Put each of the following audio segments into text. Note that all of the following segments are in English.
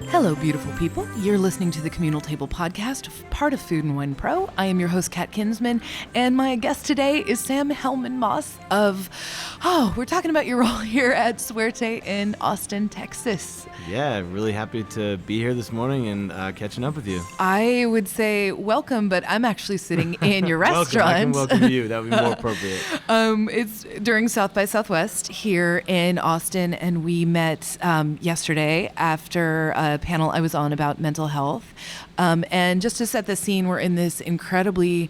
Hello, beautiful people. You're listening to the Communal Table podcast, part of Food and Wine Pro. I am your host, Kat Kinsman, and my guest today is Sam Hellman-Mass we're talking about your role here at Suerte in Austin, Texas. Yeah, really happy to be here this morning and catching up with you. I would say welcome, but I'm actually sitting in your restaurant. I can welcome you. That would be more appropriate. It's during South by Southwest here in Austin, and we met yesterday after a panel I was on about mental health. And just to set the scene, we're in this incredibly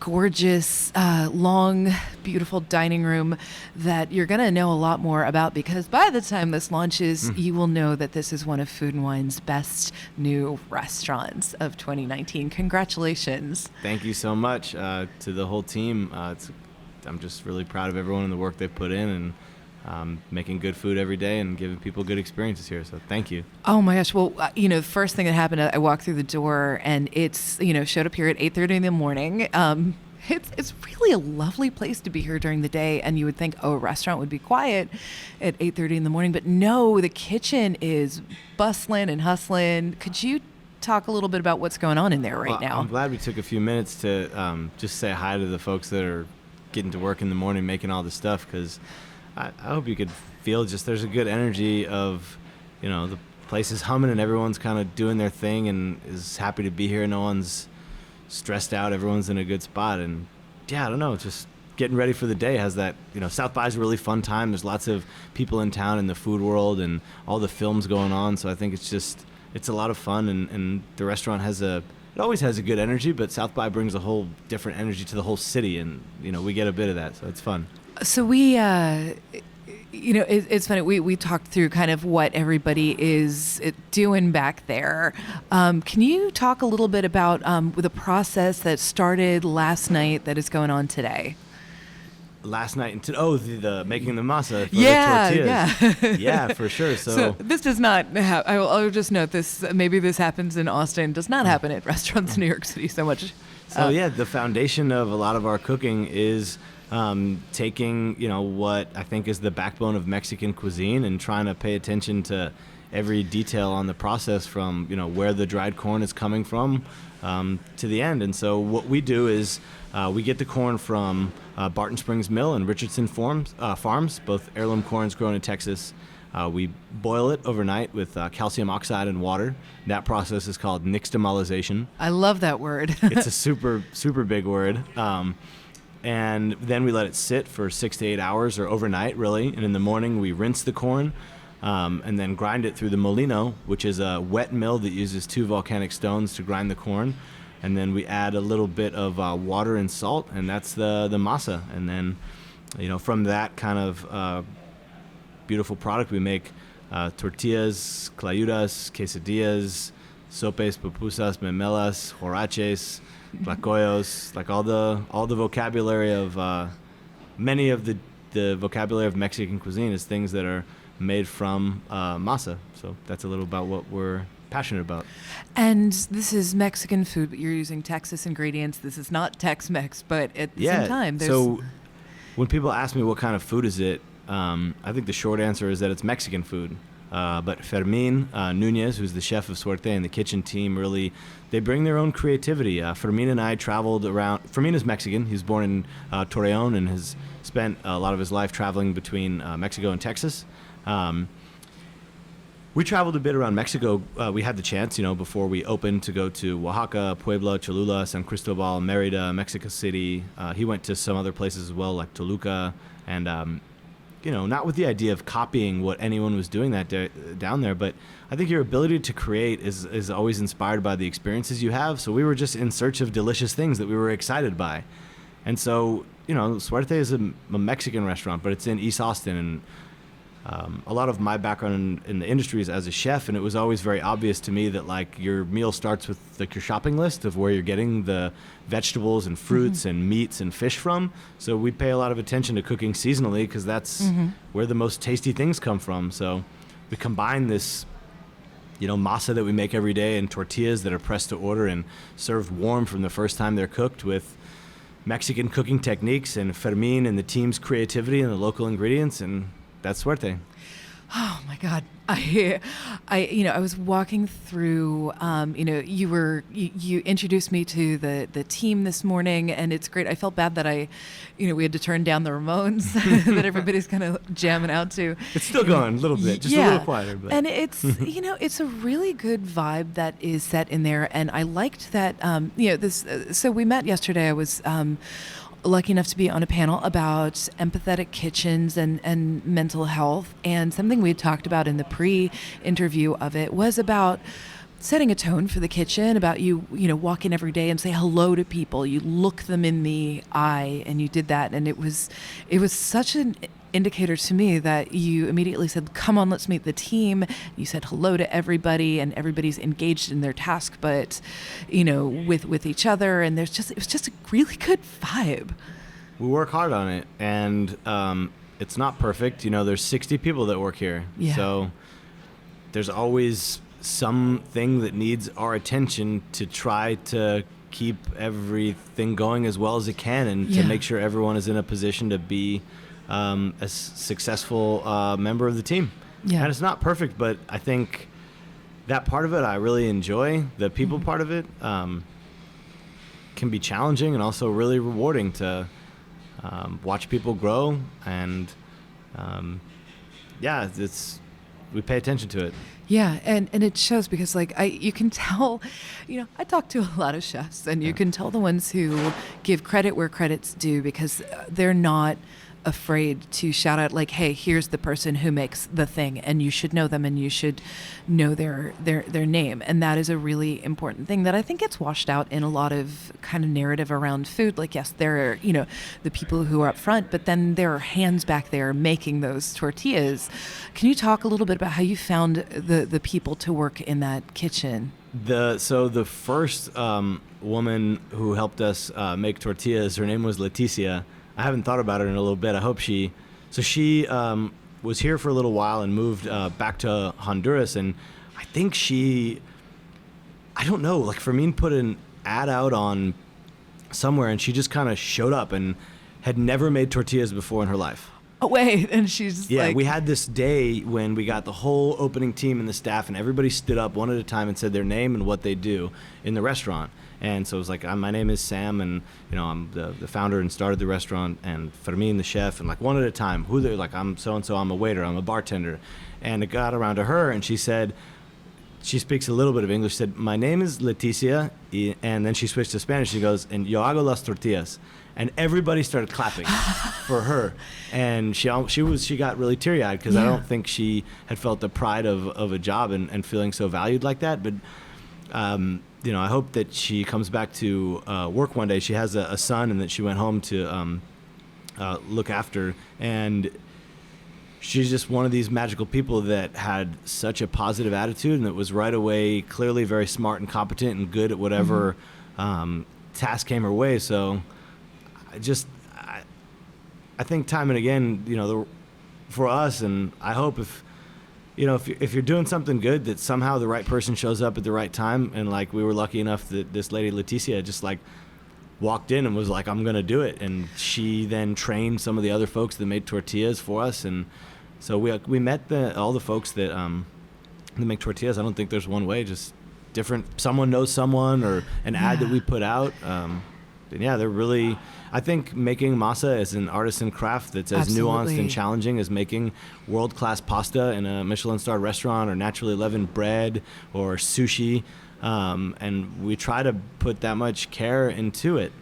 gorgeous, long, beautiful dining room that you're going to know a lot more about, because by the time this launches, you will know that this is one of Food and Wine's best new restaurants of 2019. Congratulations. Thank you so much to the whole team. I'm just really proud of everyone and the work they've put in, and making good food every day and giving people good experiences here. So thank you. Oh my gosh. Well, the first thing that happened, I walked through the door and it's, showed up here at 8:30 in the morning. It's really a lovely place to be here during the day. And you would think, a restaurant would be quiet at 8:30 in the morning, but no, the kitchen is bustling and hustling. Could you talk a little bit about what's going on in there right now? I'm glad we took a few minutes to just say hi to the folks that are getting to work in the morning, making all this stuff, because I hope you could feel just there's a good energy of, the place is humming and everyone's kind of doing their thing and is happy to be here. No one's stressed out. Everyone's in a good spot. And yeah, I don't know, just getting ready for the day has that, South by is a really fun time. There's lots of people in town in the food world and all the films going on. So I think it's a lot of fun. And the restaurant it always has a good energy, but South by brings a whole different energy to the whole city. And, we get a bit of that. So it's fun. So we, it's funny. We talked through kind of what everybody is doing back there. Can you talk a little bit about the process that started last night that is going on today? Last night the making the masa for the tortillas. Yeah, for sure. So this does not I'll just note this. Maybe this happens in Austin. Does not happen at restaurants in New York City so much. So the foundation of a lot of our cooking is taking, what I think is the backbone of Mexican cuisine and trying to pay attention to every detail on the process from, where the dried corn is coming from to the end. And so what we do is we get the corn from Barton Springs Mill and Richardson Farms, both heirloom corns grown in Texas. We boil it overnight with calcium oxide and water. That process is called nixtamalization. I love that word. It's a super, super big word. And then we let it sit for 6 to 8 hours or overnight, really. And in the morning, we rinse the corn and then grind it through the molino, which is a wet mill that uses 2 volcanic stones to grind the corn. And then we add a little bit of water and salt, and that's the masa. And then, from that kind of beautiful product, we make tortillas, clayudas, quesadillas, sopes, pupusas, memelas, huaraches, tlacoyos, like all the vocabulary of many of the vocabulary of Mexican cuisine is things that are made from masa. So that's a little about what we're passionate about. And this is Mexican food, but you're using Texas ingredients. This is not Tex-Mex, but at the same time, there's... So when people ask me what kind of food is it, I think the short answer is that it's Mexican food. But Fermín Nuñez, who's the chef of Suerte, and the kitchen team they bring their own creativity. Fermín and I traveled around. Fermín is Mexican. He's born in Torreon and has spent a lot of his life traveling between Mexico and Texas. We traveled a bit around Mexico. We had the chance, before we opened, to go to Oaxaca, Puebla, Cholula, San Cristobal, Mérida, Mexico City. He went to some other places as well, like Toluca, and not with the idea of copying what anyone was doing down there, but I think your ability to create is always inspired by the experiences you have. So we were just in search of delicious things that we were excited by. And so, Suerte is a Mexican restaurant, but it's in East Austin, and a lot of my background in the industry is as a chef, and it was always very obvious to me that your meal starts with your shopping list of where you're getting the vegetables and fruits and meats and fish from. So we pay a lot of attention to cooking seasonally because that's where the most tasty things come from. So we combine this, masa that we make every day and tortillas that are pressed to order and served warm from the first time they're cooked with Mexican cooking techniques and Fermín and the team's creativity and the local ingredients, and that's Suerte. Oh my God. I was walking through, you introduced me to the team this morning, and it's great. I felt bad that we had to turn down the Ramones that everybody's kind of jamming out to. It's still going a little bit, just a little quieter. But. And it's, it's a really good vibe that is set in there. And I liked that, so we met yesterday. I was, lucky enough to be on a panel about empathetic kitchens and mental health. And something we had talked about in the pre-interview of it was about setting a tone for the kitchen, about you walk in every day and say hello to people. You look them in the eye, and you did that. And it was such an indicator to me that you immediately said, come on, let's meet the team. You said hello to everybody, and everybody's engaged in their task, but with each other, and it was just a really good vibe. We work hard on it, and it's not perfect. There's 60 people that work here. Yeah. So there's always something that needs our attention to try to keep everything going as well as it can, and to make sure everyone is in a position to be a successful member of the team. Yeah. And it's not perfect, but I think that part of it I really enjoy. The people part of it can be challenging and also really rewarding to watch people grow. And we pay attention to it. Yeah, and it shows because you can tell, I talk to a lot of chefs, and you can tell the ones who give credit where credit's due, because they're not afraid to shout out hey, here's the person who makes the thing, and you should know them, and you should know their name. And that is a really important thing that I think gets washed out in a lot of kind of narrative around food. Yes, there are the people who are up front, but then there are hands back there making those tortillas. Can you talk a little bit about how you found the people to work in that kitchen? The first woman who helped us make tortillas, her name was Leticia. I haven't thought about it in a little bit. I hope she was here for a little while and moved back to Honduras. And I think I don't know, Fermín put an ad out on somewhere, and she just kind of showed up and had never made tortillas before in her life. Oh, wait. And she's we had this day when we got the whole opening team and the staff, and everybody stood up one at a time and said their name and what they do in the restaurant. And so it was my name is Sam, and I'm the founder and started the restaurant, and Fermín, the chef, and one at a time. Who they're I'm so and so, I'm a waiter, I'm a bartender. And it got around to her, and she said, she speaks a little bit of English, said, my name is Leticia, and then she switched to Spanish. She goes, and yo hago las tortillas. And everybody started clapping for her, and she got really teary-eyed, because I don't think she had felt the pride of a job and feeling so valued like that. But I hope that she comes back to work one day. She has a son, and that she went home to look after. And she's just one of these magical people that had such a positive attitude, and that was right away clearly very smart and competent and good at whatever task came her way. So I think time and again, for us, and I hope if you're doing something good, that somehow the right person shows up at the right time. And we were lucky enough that this lady Leticia just walked in and was I'm going to do it. And she then trained some of the other folks that made tortillas for us. And so we met all the folks that make tortillas. I don't think there's one way, just different. Someone knows someone, or an ad that we put out. And they're really, I think making masa is an artisan craft that's as nuanced and challenging as making world-class pasta in a Michelin-starred restaurant, or naturally leavened bread, or sushi. And we try to put that much care into it,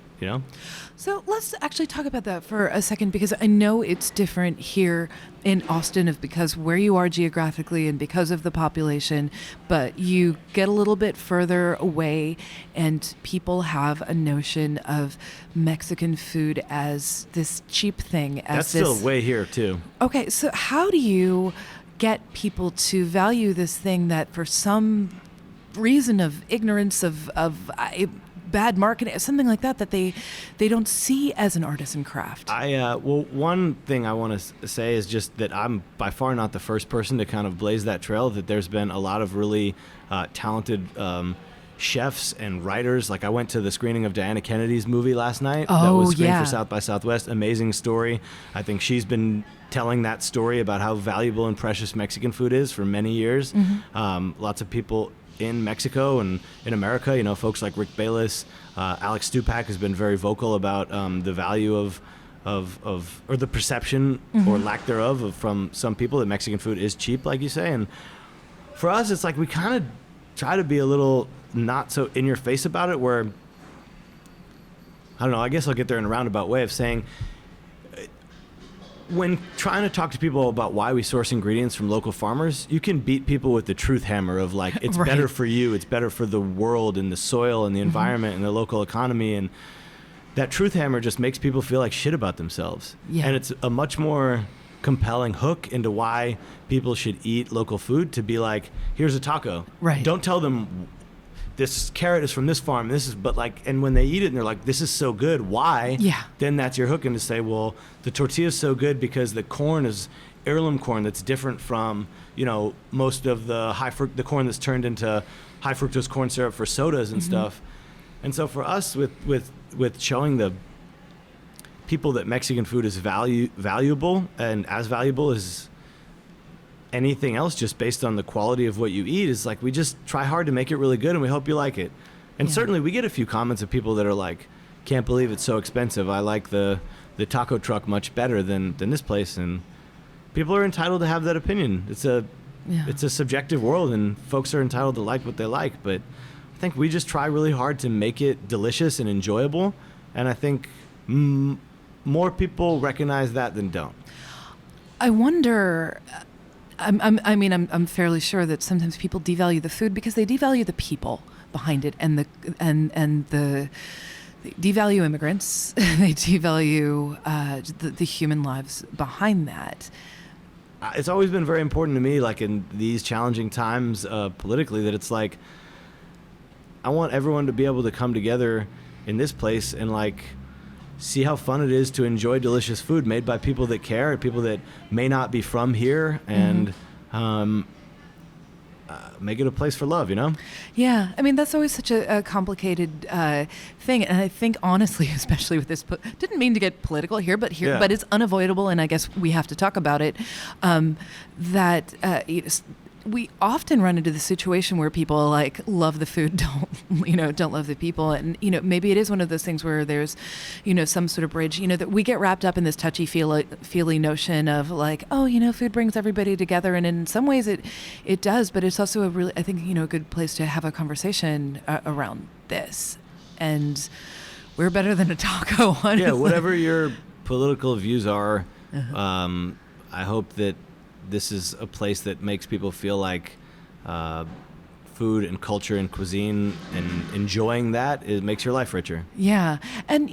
So let's actually talk about that for a second, because I know it's different here in Austin because where you are geographically and because of the population, but you get a little bit further away and people have a notion of Mexican food as this cheap thing. That's still way here too. Okay, so how do you get people to value this thing that for some reason of ignorance of bad marketing, something like that they don't see as an artisan craft? One thing I want to say is just that I'm by far not the first person to kind of blaze that trail, that there's been a lot of really talented chefs and writers. Like I went to the screening of Diana Kennedy's movie last night. Oh, that was screened yeah. for South by Southwest. Amazing story. I think she's been telling that story about how valuable and precious Mexican food is for many years. Lots of people in Mexico and in America, you know, folks like Rick Bayless, Alex Stupak has been very vocal about the value of or the perception or lack thereof from some people that Mexican food is cheap, like you say. And for us, it's like we kind of try to be a little not so in your face about it, where, I don't know, I guess I'll get there in a roundabout way of saying, when trying to talk to people about why we source ingredients from local farmers, you can beat people with the truth hammer of like, it's Right. better for you, it's better for the world and the soil and the environment and the local economy. And that truth hammer just makes people feel like shit about themselves. Yeah. And it's a much more compelling hook into why people should eat local food, to be like, here's a taco. Right. Don't tell them this carrot is from this farm. This is, but like, and when they eat it and they're like, this is so good. Why? Yeah. Then that's your hook, and to say, well, the tortilla is so good because the corn is heirloom corn that's different from, you know, most of the the corn that's turned into high fructose corn syrup for sodas and stuff. And so for us, with showing the people that Mexican food is valuable and as valuable as anything else, just based on the quality of what you eat, is like, we just try hard to make it really good, and we hope you like it. And Yeah. certainly we get a few comments of people that are like, can't believe it's so expensive. I like the taco truck much better than this place. And people are entitled to have that opinion. It's a subjective world, and folks are entitled to like what they like. But I think we just try really hard to make it delicious and enjoyable. And I think more people recognize that than don't. I wonder. I'm fairly sure that sometimes people devalue the food because they devalue the people behind it, and they devalue immigrants. They devalue the human lives behind that. It's always been very important to me, like in these challenging times politically, that it's like, I want everyone to be able to come together in this place and like see how fun it is to enjoy delicious food made by people that care, people that may not be from here, and make it a place for love, you know? Yeah, I mean, that's always such a complicated thing, and I think honestly, especially with this, didn't mean to get political here, but it's unavoidable, and I guess we have to talk about it. We often run into the situation where people like love the food, don't love the people. And, maybe it is one of those things where there's, some sort of bridge, that we get wrapped up in this touchy-feely notion of like, food brings everybody together. And in some ways it does, but it's also I think, a good place to have a conversation around this. And we're better than a taco, honestly. Yeah, whatever your political views are, I hope that this is a place that makes people feel like food and culture and cuisine and enjoying that, it makes your life richer. Yeah. And,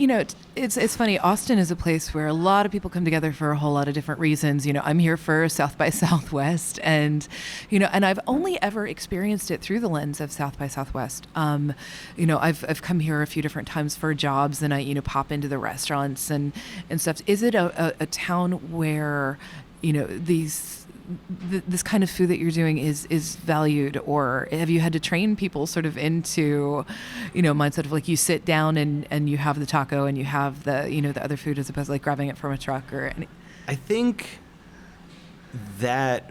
it's funny. Austin is a place where a lot of people come together for a whole lot of different reasons. I'm here for South by Southwest, and, and I've only ever experienced it through the lens of South by Southwest. I've come here a few different times for jobs, and I, pop into the restaurants and stuff. Is it a town where, this kind of food that you're doing is valued, or have you had to train people sort of into, mindset of like you sit down and you have the taco and you have the, the other food as opposed to like grabbing it from a truck or any? I think that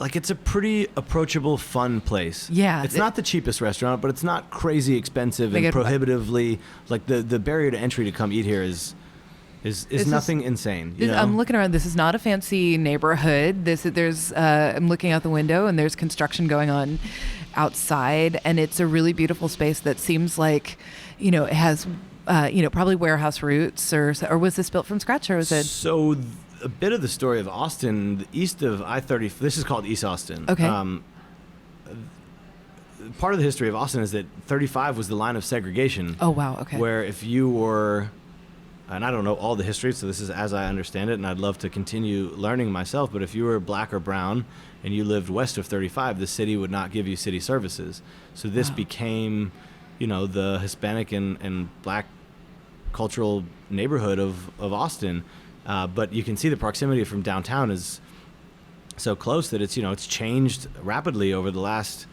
it's a pretty approachable, fun place. Yeah. It's not the cheapest restaurant, but it's not crazy expensive and prohibitively, like the barrier to entry to come eat here is nothing insane. I'm looking around. This is not a fancy neighborhood. I'm looking out the window and there's construction going on outside, and it's a really beautiful space that seems like, it has, probably warehouse roots, or was this built from scratch, or was it? So a bit of the story of Austin, the east of I-30, this is called East Austin. Okay. Part of the history of Austin is that 35 was the line of segregation. Oh, wow. Okay. Where if you were, and I don't know all the history, so this is as I understand it, and I'd love to continue learning myself, but if you were black or brown and you lived west of 35, the city would not give you city services. So this became, the Hispanic and black cultural neighborhood of Austin. But you can see the proximity from downtown is so close that it's, it's changed rapidly over the last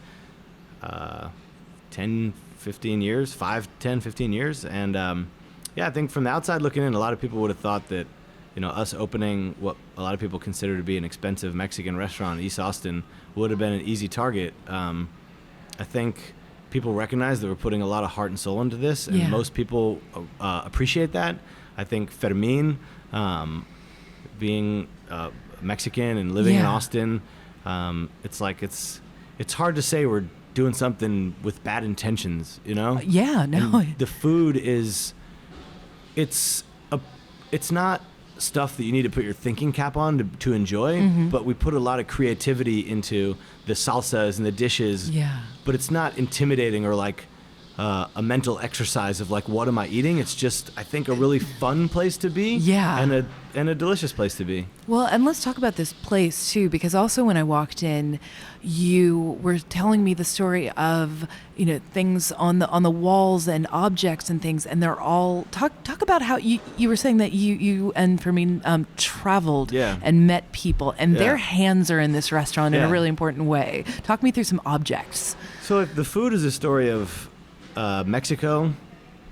10, 15 years, 5, 10, 15 years. And I think from the outside looking in, a lot of people would have thought that, us opening what a lot of people consider to be an expensive Mexican restaurant in East Austin would have been an easy target. I think people recognize that we're putting a lot of heart and soul into this, and most people appreciate that. I think Fermín, being Mexican and living in Austin, it's hard to say we're doing something with bad intentions, Yeah, no. And the food it's not stuff that you need to put your thinking cap on to enjoy, but we put a lot of creativity into the salsas and the dishes. Yeah. But it's not intimidating or like a mental exercise of like, what am I eating? It's just, I think, a really fun place to be. Yeah. And a delicious place to be. Well, and let's talk about this place too, because also when I walked in, you were telling me the story of, things on the walls and objects and things, and they're all talk about how you were saying that you and Fermín traveled and met people, and their hands are in this restaurant in a really important way. Talk me through some objects. So the food is a story of Mexico,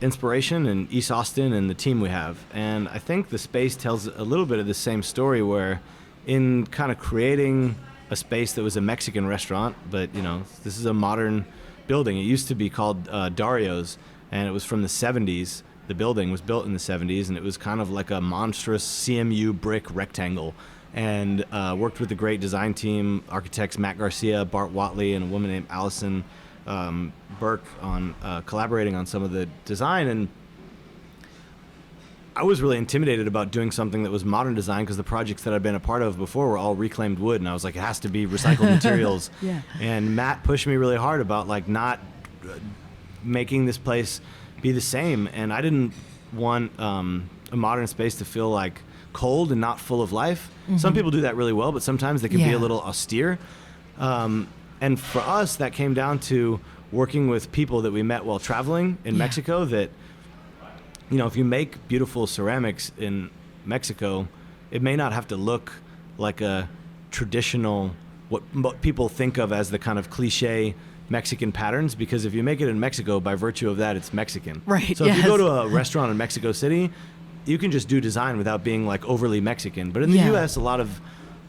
inspiration, in East Austin, and the team we have. And I think the space tells a little bit of the same story, where in kind of creating a space that was a Mexican restaurant, but this is a modern building. It used to be called Dario's, and it was from the 70s. The building was built in the 70s, and it was kind of like a monstrous CMU brick rectangle, and worked with a great design team, architects Matt Garcia, Bart Watley, and a woman named Allison Burke on collaborating on some of the design. And I was really intimidated about doing something that was modern design, because the projects that I'd been a part of before were all reclaimed wood, and I was like, it has to be recycled materials. And Matt pushed me really hard about like not making this place be the same, and I didn't want a modern space to feel like cold and not full of life. Some people do that really well, but sometimes they can be a little austere. And for us, that came down to working with people that we met while traveling in Mexico, that, if you make beautiful ceramics in Mexico, it may not have to look like a traditional, what people think of as the kind of cliche Mexican patterns, because if you make it in Mexico, by virtue of that, it's Mexican. Right. So if you go to a restaurant in Mexico City, you can just do design without being like overly Mexican. But in the U.S., a lot of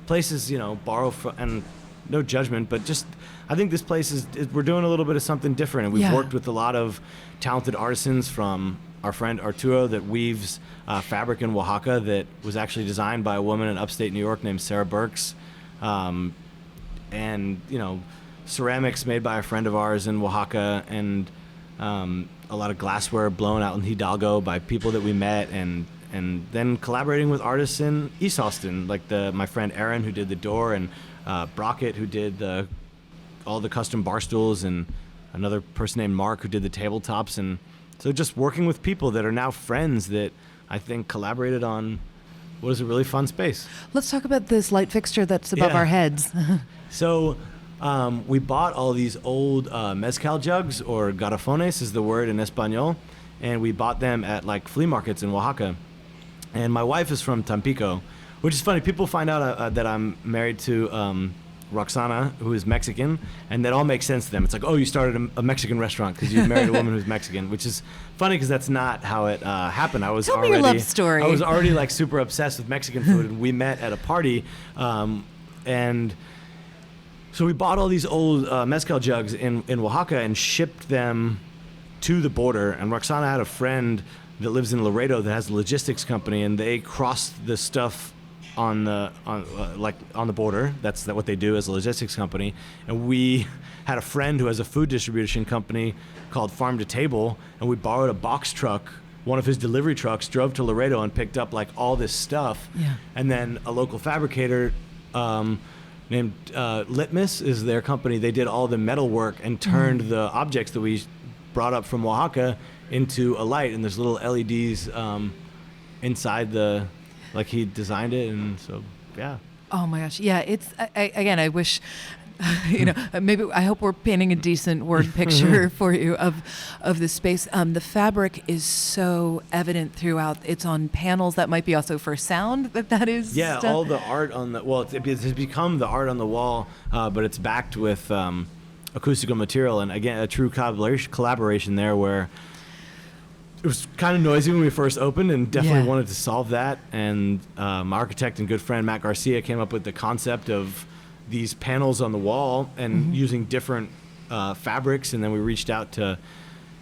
places, borrow from, and no judgment, but just, I think this place we're doing a little bit of something different. And we've worked with a lot of talented artisans, from our friend Arturo that weaves fabric in Oaxaca that was actually designed by a woman in upstate New York named Sarah Burks. And, ceramics made by a friend of ours in Oaxaca, and a lot of glassware blown out in Hidalgo by people that we met, and then collaborating with artists in East Austin, like my friend Aaron, who did the door, and Brockett, who did all the custom bar stools, and another person named Mark, who did the tabletops. And so just working with people that are now friends that I think collaborated on what is a really fun space. Let's talk about this light fixture that's above our heads. So we bought all these old mezcal jugs, or garrafones is the word in Espanol, and we bought them at like flea markets in Oaxaca. And my wife is from Tampico, which is funny. People find out that I'm married to Roxana, who is Mexican, and that all makes sense to them. It's like, oh, you started a Mexican restaurant because you married a woman who's Mexican, which is funny because that's not how it happened. Tell me your love story. I was already like super obsessed with Mexican food, and we met at a party, and so we bought all these old mezcal jugs in Oaxaca and shipped them to the border. And Roxana had a friend that lives in Laredo that has a logistics company, and they crossed the stuff on the border. That's what they do as a logistics company. And we had a friend who has a food distribution company called Farm to Table, and we borrowed a box truck. One of his delivery trucks drove to Laredo and picked up like all this stuff. Yeah. And then a local fabricator named Litmus is their company. They did all the metal work and turned the objects that we brought up from Oaxaca into a light, and there's little LEDs inside the, like he designed it, and so yeah. Oh my gosh, yeah. It's I wish, maybe I hope we're painting a decent word picture for you of the space. The fabric is so evident throughout. It's on panels. That might be also for sound. That is. Yeah, all the art on the it has become the art on the wall, but it's backed with acoustical material. And again, a true collaboration there where it was kind of noisy when we first opened and definitely wanted to solve that. And my architect and good friend, Matt Garcia, came up with the concept of these panels on the wall and using different fabrics. And then we reached out to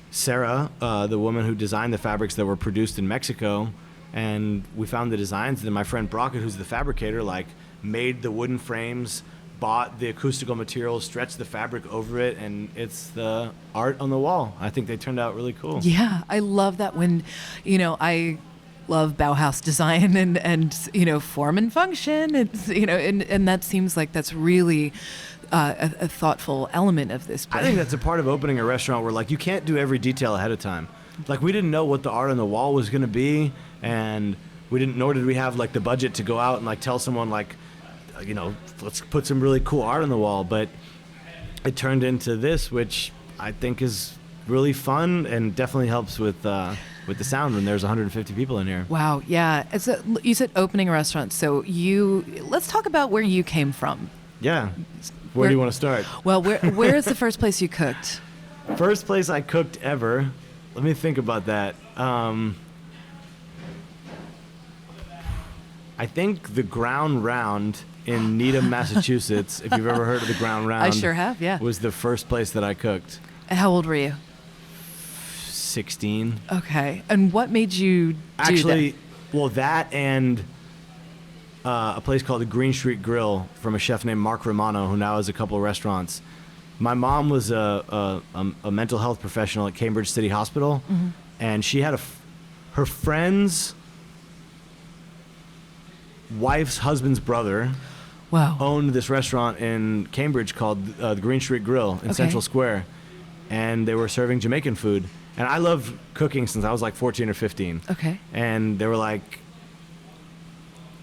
Sarah, the woman who designed the fabrics that were produced in Mexico. And we found the designs. And then my friend Brockett, who's the fabricator, like made the wooden frames, bought the acoustical material, stretched the fabric over it, and it's the art on the wall. I think they turned out really cool. Yeah, I love that when, I love Bauhaus design and form and function. It's, and that seems like that's really a thoughtful element of this place. I think that's a part of opening a restaurant where, like, you can't do every detail ahead of time. Like, we didn't know what the art on the wall was going to be, and nor did we have, like, the budget to go out and, like, tell someone, like, let's put some really cool art on the wall. But it turned into this, which I think is really fun and definitely helps with the sound when there's 150 people in here. Wow, yeah. You said opening a restaurant, so let's talk about where you came from. Yeah. Where do you want to start? Well, where is the first place you cooked? First place I cooked ever. Let me think about that. I think the Ground Round in Needham, Massachusetts, if you've ever heard of the Ground Round. I sure have, yeah. Was the first place that I cooked. And how old were you? 16. Okay. And what made you do Actually, well, that and a place called the Green Street Grill from a chef named Mark Romano, who now has a couple of restaurants. My mom was a mental health professional at Cambridge City Hospital, and she had her friend's wife's husband's brother owned this restaurant in Cambridge called the Green Street Grill in Central Square, and they were serving Jamaican food. And I loved cooking since I was like 14 or 15. Okay. And they were like,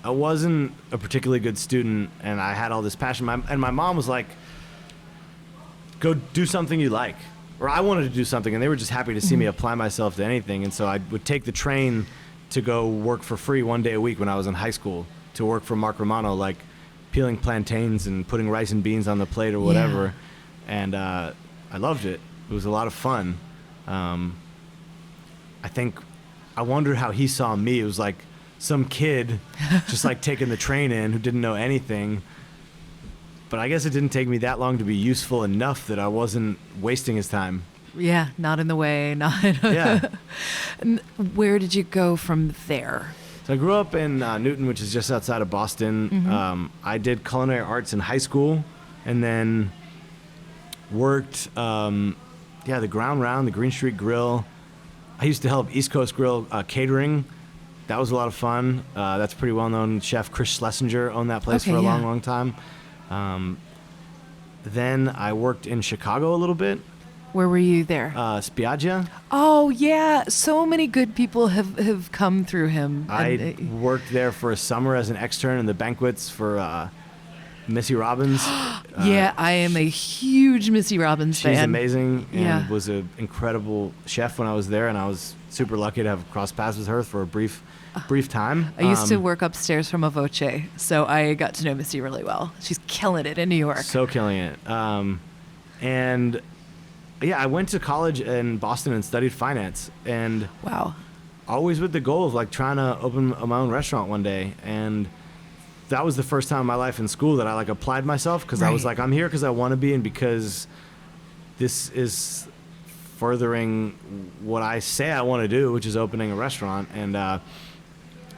I wasn't a particularly good student, and I had all this passion. And my mom was like, go do something you like. Or I wanted to do something, and they were just happy to see me apply myself to anything. And so I would take the train to go work for free one day a week when I was in high school, to work for Mark Romano, like peeling plantains and putting rice and beans on the plate or whatever. Yeah. And I loved it. It was a lot of fun. I wonder how he saw me. It was like some kid just like taking the train in who didn't know anything. But I guess it didn't take me that long to be useful enough that I wasn't wasting his time. Yeah, not in the way, Yeah. Where did you go from there? So I grew up in Newton, which is just outside of Boston. I did culinary arts in high school, and then worked, the Ground Round, the Green Street Grill. I used to help East Coast Grill catering. That was a lot of fun. That's pretty well-known chef Chris Schlesinger owned that place for a long, long time. Then I worked in Chicago a little bit. Where were you there? Spiaggia. Oh, yeah. So many good people have come through him. I worked there for a summer as an extern in the banquets for Missy Robbins. Yeah, I am a huge Missy Robbins fan. She's amazing and was an incredible chef when I was there, and I was super lucky to have crossed paths with her for a brief time. I used to work upstairs from a Voce, so I got to know Missy really well. She's killing it in New York. So killing it. And I went to college in Boston and studied finance, and always with the goal of like trying to open my own restaurant one day. And that was the first time in my life in school that I like applied myself, because I was like, I'm here because I want to be, and because this is furthering what I say I want to do, which is opening a restaurant. And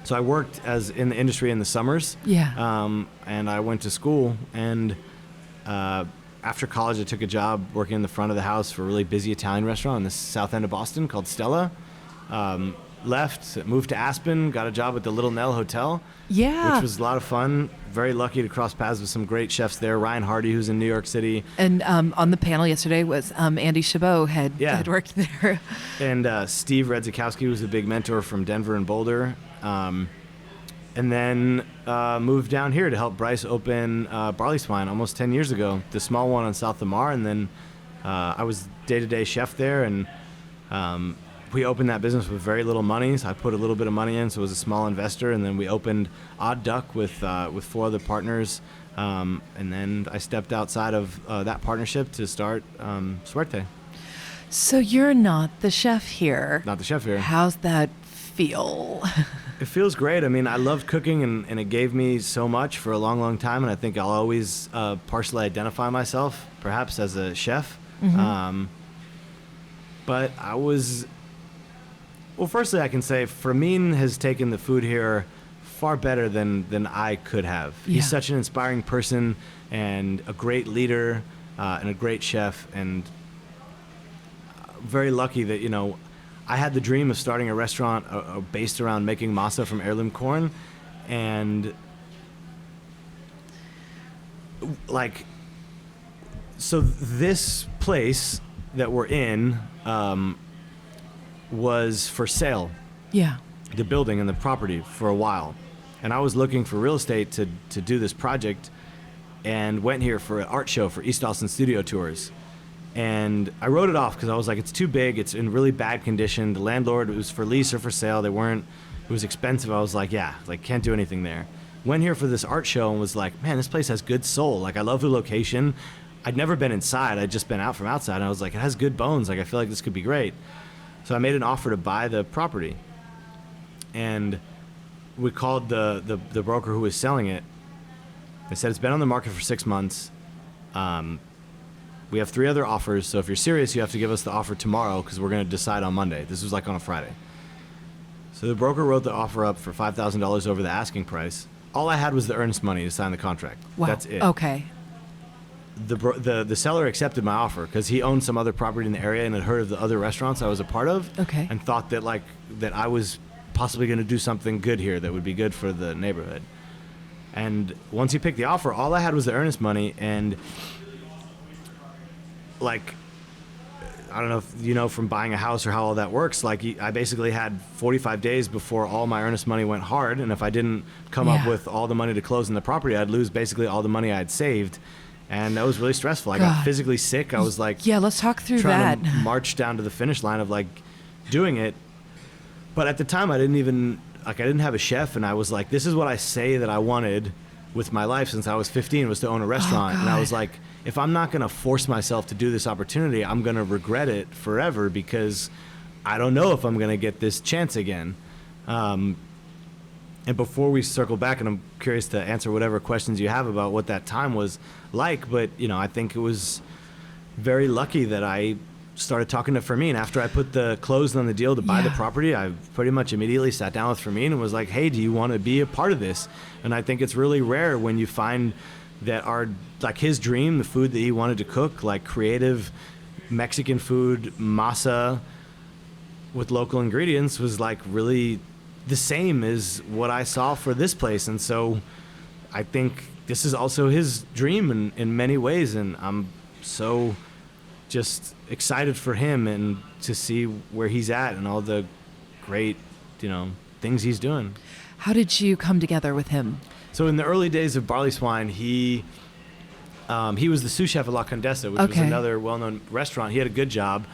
so I worked in the industry in the summers. And I went to school, and after college, I took a job working in the front of the house for a really busy Italian restaurant in the south end of Boston called Stella. Left, moved to Aspen, got a job at the Little Nell Hotel, which was a lot of fun. Very lucky to cross paths with some great chefs there. Ryan Hardy, who's in New York City. And on the panel yesterday was Andy Chabot had worked there. And Steve Redzikowski was a big mentor from Denver and Boulder. And then moved down here to help Bryce open Barley Swine almost 10 years ago, the small one on South Lamar. And then I was day-to-day chef there, and we opened that business with very little money. So I put a little bit of money in, so it was a small investor. And then we opened Odd Duck with 4 other partners And then I stepped outside of that partnership to start Suerte. So you're not the chef here. Not the chef here. How's that feel? It feels great. I mean, I loved cooking, and it gave me so much for a long, long time. And I think I'll always partially identify myself, perhaps, as a chef. Mm-hmm. But I was... Well, firstly, I can say Fermín has taken the food here far better than I could have. Yeah. He's such an inspiring person and a great leader and a great chef, and very lucky that, you know, I had the dream of starting a restaurant based around making masa from heirloom corn, and like, so this place that we're in was for sale, Yeah. the building and the property, for a while, and I was looking for real estate to do this project, and went here for an art show for East Austin Studio Tours. And I wrote it off because I was like, it's too big. It's in really bad condition. The landlord, it was for lease or for sale. It was expensive. I was like, yeah, like, can't do anything there. Went here for this art show and was like, man, this place has good soul. Like, I love the location. I'd never been inside. I'd just been out from outside. And I was like, it has good bones. Like, I feel like this could be great. So I made an offer to buy the property. And we called the broker who was selling it. They said, it's been on the market for 6 months. We have 3 other offers, so if you're serious, you have to give us the offer tomorrow because we're going to decide on Monday. This was like on a Friday. So the broker wrote the offer up for $5,000 over the asking price. All I had was the earnest money to sign the contract. Wow. That's it. Okay. The seller accepted my offer because he owned some other property in the area and had heard of the other restaurants I was a part of. Okay. And thought that that I was possibly going to do something good here that would be good for the neighborhood. And once he picked the offer, all I had was the earnest money, and like, I don't know if you know from buying a house or how all that works. Like, I basically had 45 days before all my earnest money went hard, and if I didn't come up with all the money to close in the property, I'd lose basically all the money I had saved, and that was really stressful. I got physically sick. I was like, yeah, let's talk through trying that. to march down to the finish line of like doing it, but at the time I didn't have a chef, and I was like, this is what I say that I wanted with my life since I was 15, was to own a restaurant. And I was like, if I'm not going to force myself to do this opportunity, I'm going to regret it forever because I don't know if I'm going to get this chance again. And before we circle back, and I'm curious to answer whatever questions you have about what that time was like, but, you know, I think it was very lucky that I started talking to Fermín. After I put the close on the deal to buy the property, I pretty much immediately sat down with Fermín and was like, hey, do you want to be a part of this? And I think it's really rare when you find that like his dream, the food that he wanted to cook, like creative Mexican food, masa with local ingredients, was like really the same as what I saw for this place. And so I think this is also his dream in many ways, and I'm so just excited for him and to see where he's at and all the great, things he's doing. How did you come together with him? So in the early days of Barley Swine, he was the sous chef at La Condesa, which was another well-known restaurant. He had a good job.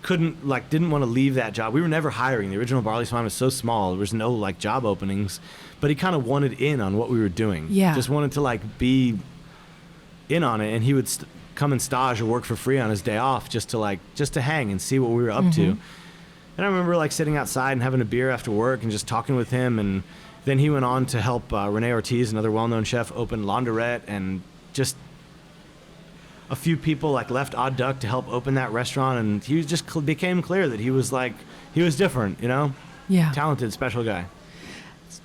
Didn't want to leave that job. We were never hiring. The original Barley Swine was so small. There was no job openings, but he kind of wanted in on what we were doing. Yeah. Just wanted to be in on it. And he would come and stage or work for free on his day off just to hang and see what we were up to. And I remember sitting outside and having a beer after work and just talking with him. And then he went on to help Rene Ortiz, another well-known chef, open Laundrette, and just a few people left Odd Duck to help open that restaurant. And he just became clear that he was different, Yeah. Talented, special guy.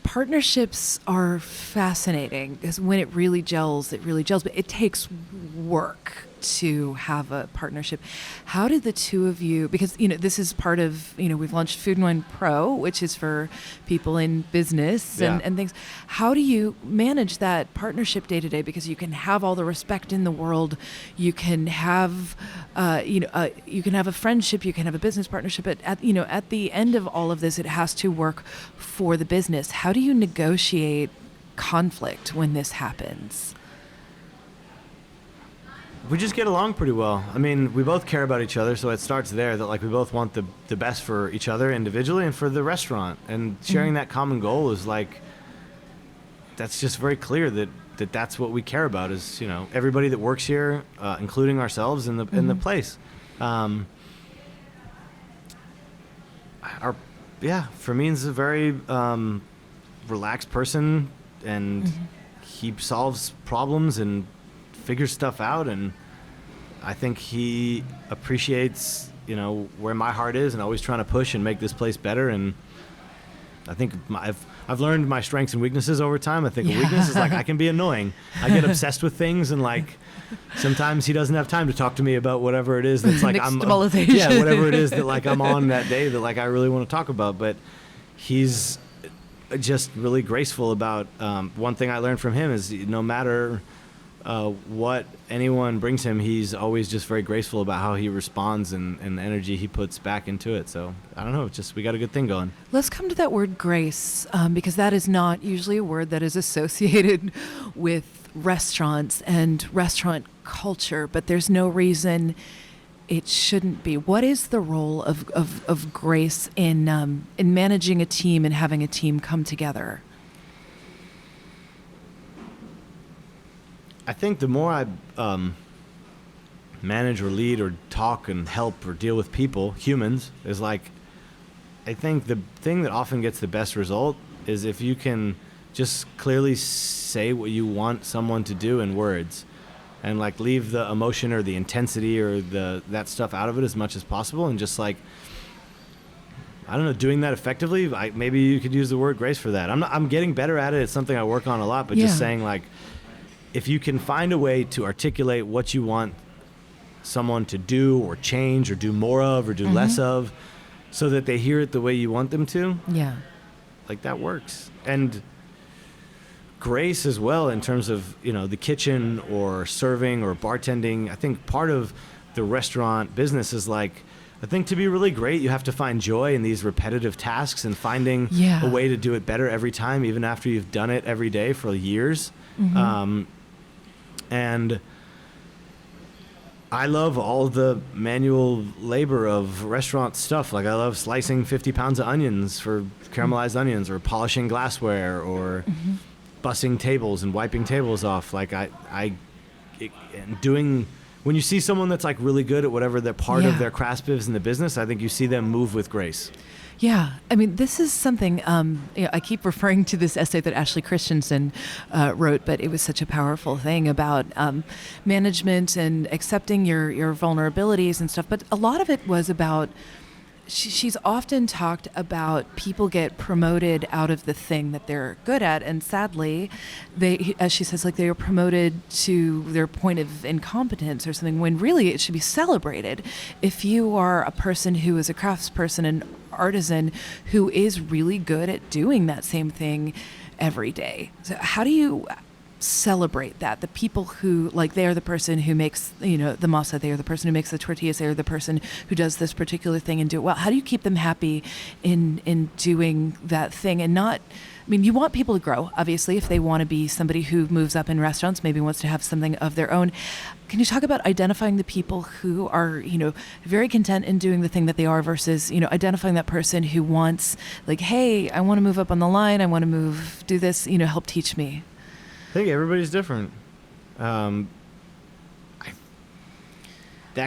Partnerships are fascinating because when it really gels, but it takes work to have a partnership. How did the two of you, because, this is part of, we've launched Food and Wine Pro, which is for people in business and things. How do you manage that partnership day to day? Because you can have all the respect in the world. You can have, you can have a friendship, you can have a business partnership, but at the end of all of this, it has to work for the business. How do you negotiate conflict when this happens? We just get along pretty well. I mean, we both care about each other, so it starts there, that we both want the best for each other individually and for the restaurant. And sharing that common goal is that's just very clear that's what we care about is, you know, everybody that works here, including ourselves in the place. Fermín's a very relaxed person, and he solves problems and figures stuff out, and I think he appreciates, you know, where my heart is and always trying to push and make this place better. And I think I've learned my strengths and weaknesses over time. I think a weakness is like I can be annoying. I get obsessed with things, and like sometimes he doesn't have time to talk to me about whatever it is that's like whatever it is that like I'm on that day that like I really want to talk about. But he's just really graceful about one thing I learned from him is no matter what anyone brings him, he's always just very graceful about how he responds and the energy he puts back into it. So I don't know, it's just we got a good thing going. Let's come to that word grace, because that is not usually a word that is associated with restaurants and restaurant culture, but there's no reason it shouldn't be. What is the role of grace in managing a team and having a team come together? I think the more I manage or lead or talk and help or deal with people, humans, is like, I think the thing that often gets the best result is if you can just clearly say what you want someone to do in words, and like leave the emotion or the intensity or that stuff out of it as much as possible, and just like, I don't know, doing that effectively. Maybe you could use the word grace for that. I'm getting better at it. It's something I work on a lot, but just saying like, if you can find a way to articulate what you want someone to do or change or do more of or do less of so that they hear it the way you want them to, like that works. And grace as well in terms of, you know, the kitchen or serving or bartending. I think part of the restaurant business is like, I think to be really great, you have to find joy in these repetitive tasks and finding a way to do it better every time, even after you've done it every day for years. And I love all the manual labor of restaurant stuff. Like I love slicing 50 pounds of onions for caramelized onions, or polishing glassware, or bussing tables and wiping tables off. Like when you see someone that's like really good at whatever their part of their craft is in the business, I think you see them move with grace. Yeah, I mean, this is something, I keep referring to this essay that Ashley Christensen wrote, but it was such a powerful thing about management and accepting your vulnerabilities and stuff. But a lot of it was about, she's often talked about people get promoted out of the thing that they're good at. And sadly, they, as she says, like they are promoted to their point of incompetence or something, when really it should be celebrated. If you are a person who is a craftsperson and artisan who is really good at doing that same thing every day. So how do you celebrate that? The people who, like, they are the person who makes, you know, the masa, they are the person who makes the tortillas, they are the person who does this particular thing and do it well. How do you keep them happy in doing that thing and not, I mean, you want people to grow, obviously, if they want to be somebody who moves up in restaurants, maybe wants to have something of their own. Can you talk about identifying the people who are, you know, very content in doing the thing that they are versus, you know, identifying that person who wants, like, hey, I want to move up on the line, I want to do this, you know, help teach me? I think everybody's different. That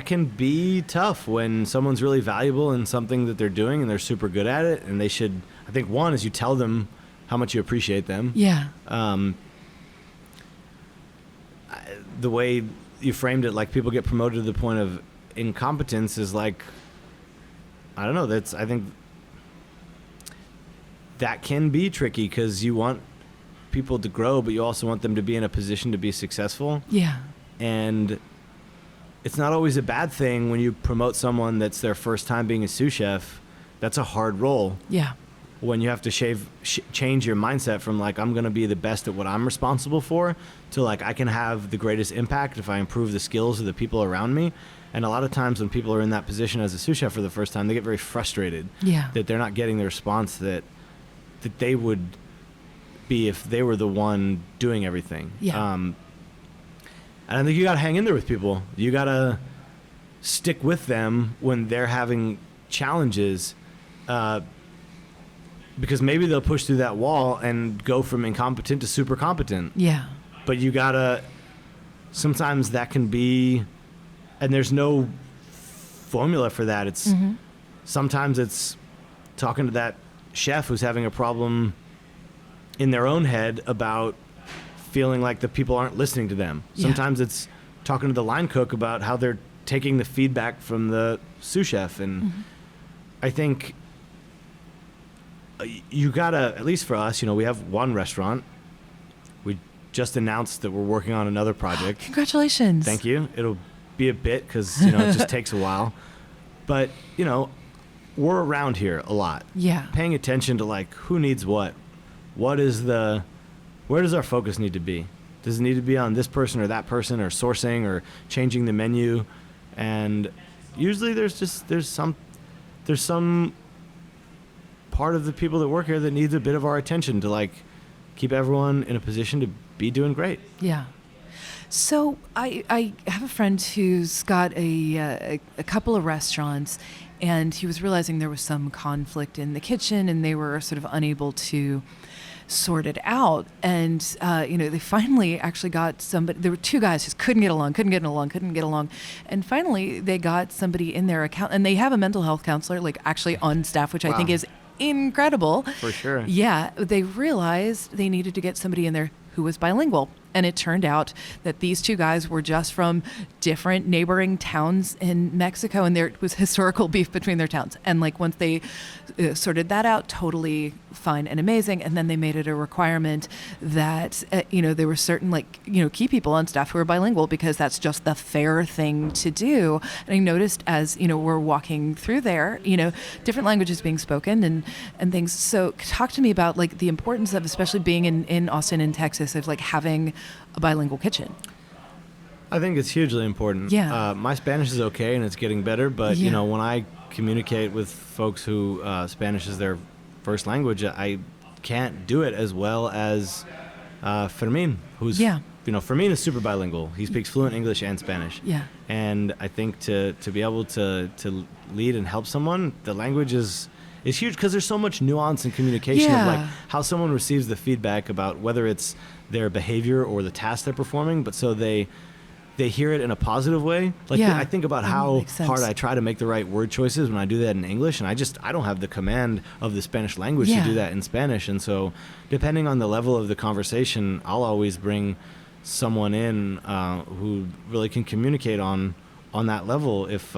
can be tough when someone's really valuable in something that they're doing and they're super good at it, and they should, I think, one is you tell them how much you appreciate them. Yeah. The way you framed it, like people get promoted to the point of incompetence, is like, I don't know, I think that can be tricky because you want people to grow, but you also want them to be in a position to be successful. Yeah. And it's not always a bad thing when you promote someone that's their first time being a sous chef. That's a hard role. Yeah. When you have to change your mindset from like, I'm going to be the best at what I'm responsible for, to like, I can have the greatest impact if I improve the skills of the people around me. And a lot of times when people are in that position as a sous chef for the first time, they get very frustrated that they're not getting the response that they would be if they were the one doing everything. Yeah. And I think you got to hang in there with people. You got to stick with them when they're having challenges. because maybe they'll push through that wall and go from incompetent to super competent. Yeah. But you gotta, sometimes that can be, and there's no formula for that. It's sometimes it's talking to that chef who's having a problem in their own head about feeling like the people aren't listening to them. Sometimes it's talking to the line cook about how they're taking the feedback from the sous chef. And I think you gotta, at least for us, we have one restaurant. We just announced that we're working on another project. Congratulations. Thank you. It'll be a bit because it just takes a while. But, we're around here a lot. Yeah. Paying attention to like who needs what. Where does our focus need to be? Does it need to be on this person or that person, or sourcing, or changing the menu? And usually there's some part of the people that work here that needs a bit of our attention to like keep everyone in a position to be doing great. Yeah. So I have a friend who's got a couple of restaurants, and he was realizing there was some conflict in the kitchen, and they were sort of unable to sort it out. And they finally actually got somebody. There were two guys who just couldn't get along. And finally they got somebody in their account, and they have a mental health counselor like actually on staff, which I think is incredible. For sure. Yeah. They realized they needed to get somebody in there who was bilingual. And it turned out that these two guys were just from different neighboring towns in Mexico, and there was historical beef between their towns. And like once they sorted that out, totally fine and amazing. And then they made it a requirement that there were certain key people on staff who were bilingual, because that's just the fair thing to do. And I noticed as we're walking through there, different languages being spoken and things. So talk to me about like the importance of, especially being in Austin and Texas, of like having a bilingual kitchen. I think it's hugely important. Yeah. My Spanish is okay and it's getting better, but when I communicate with folks who Spanish is their first language, I can't do it as well as Fermín, who's Fermín is super bilingual. He speaks fluent English and Spanish. Yeah. And I think to be able to lead and help someone, the language is huge, because there's so much nuance in communication of like how someone receives the feedback about whether it's their behavior or the task they're performing, but so they hear it in a positive way. Like I think about how hard I try to make the right word choices when I do that in English, and I don't have the command of the Spanish language to do that in Spanish. And so depending on the level of the conversation, I'll always bring someone in who really can communicate on that level if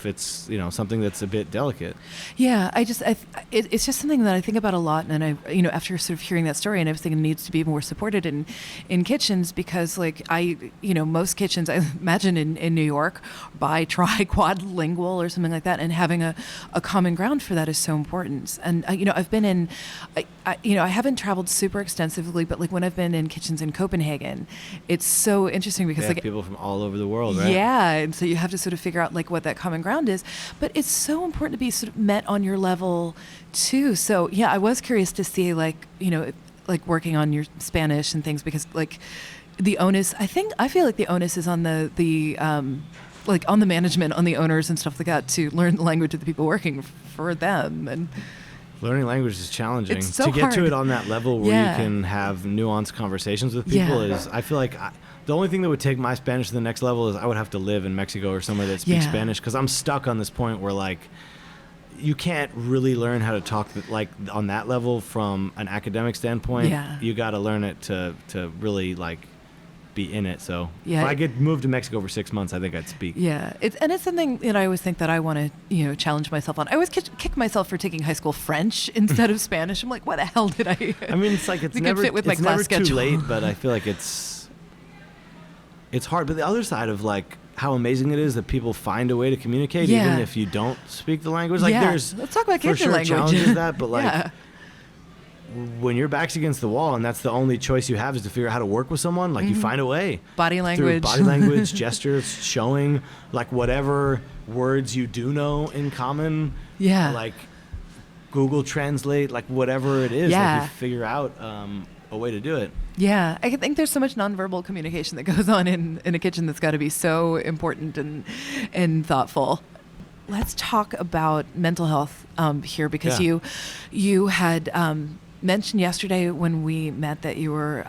it's something that's a bit delicate. Yeah, it's just something that I think about a lot, and I after sort of hearing that story, and I was thinking it needs to be more supported in kitchens, because like most kitchens I imagine in New York quadlingual or something like that, and having a common ground for that is so important. And I've been in I haven't traveled super extensively, but like when I've been in kitchens in Copenhagen, it's so interesting because like people from all over the world, right? Yeah, and so you have to sort of figure out like what that common ground is, but it's so important to be sort of met on your level too. So yeah, I was curious to see like working on your Spanish and things, because like the onus, I feel like the onus is on the like on the management, on the owners and stuff like that, to learn the language of the people working for them. And learning language is challenging. It's so to get hard. to it on that level where you can have nuanced conversations with people is, I feel like the only thing that would take my Spanish to the next level is I would have to live in Mexico or somewhere that speaks Spanish, because I'm stuck on this point where like you can't really learn how to talk like on that level from an academic standpoint. You got to learn it to really like be in it. So if I could move to Mexico for 6 months, I think I'd speak. Yeah, it's something that I always think that I want to challenge myself on. I always kick myself for taking high school French instead of Spanish. I'm like, what the hell did I? I mean, it's like it's never fit with my class too schedule. late, but I feel like it's hard. But the other side of like how amazing it is that people find a way to communicate even if you don't speak the language. Like there's let's talk about for sure language. Challenges that, but like when your back's against the wall and that's the only choice you have is to figure out how to work with someone, like you find a way. Body language. Through body language, gestures, showing like whatever words you do know in common. Yeah. Like Google Translate, like whatever it is, like you figure out a way to do it. Yeah, I think there's so much nonverbal communication that goes on in a kitchen that's got to be so important and thoughtful. let's talk about mental health here, because Yeah. you had mentioned yesterday when we met that you were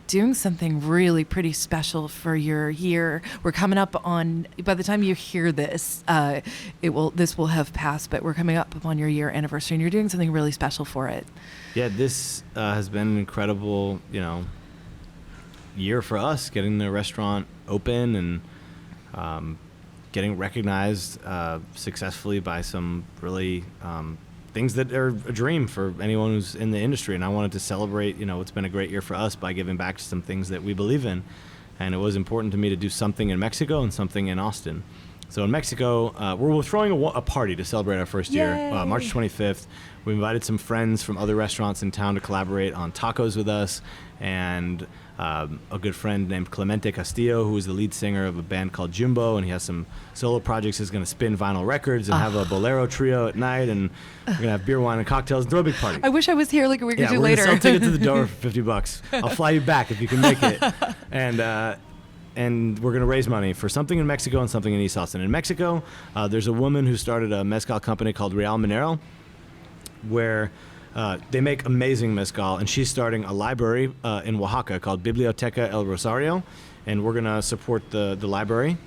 doing something really pretty special for your year. We're coming up on, by the time you hear this, this will have passed, but we're coming up on your year anniversary, and you're doing something really special for it. Yeah, this has been an incredible, year for us, getting the restaurant open and getting recognized successfully by some really things that are a dream for anyone who's in the industry. And I wanted to celebrate, it's been a great year for us by giving back to some things that we believe in. And it was important to me to do something in Mexico and something in Austin. So in Mexico, we're throwing a party to celebrate our first year, March 25th. We invited some friends from other restaurants in town to collaborate on tacos with us, and a good friend named Clemente Castillo, who is the lead singer of a band called Jumbo, and he has some solo projects. He's going to spin vinyl records and have a bolero trio at night, and we're going to have beer, wine, and cocktails and throw a big party. I wish I was here like a week or two we're later. Gonna sell tickets to the door for $50. I'll fly you back if you can make it. And we're going to raise money for something in Mexico and something in East Austin. In Mexico, there's a woman who started a mezcal company called Real Minero, where they make amazing mezcal, and she's starting a library in Oaxaca called Biblioteca El Rosario, and we're going to support the library,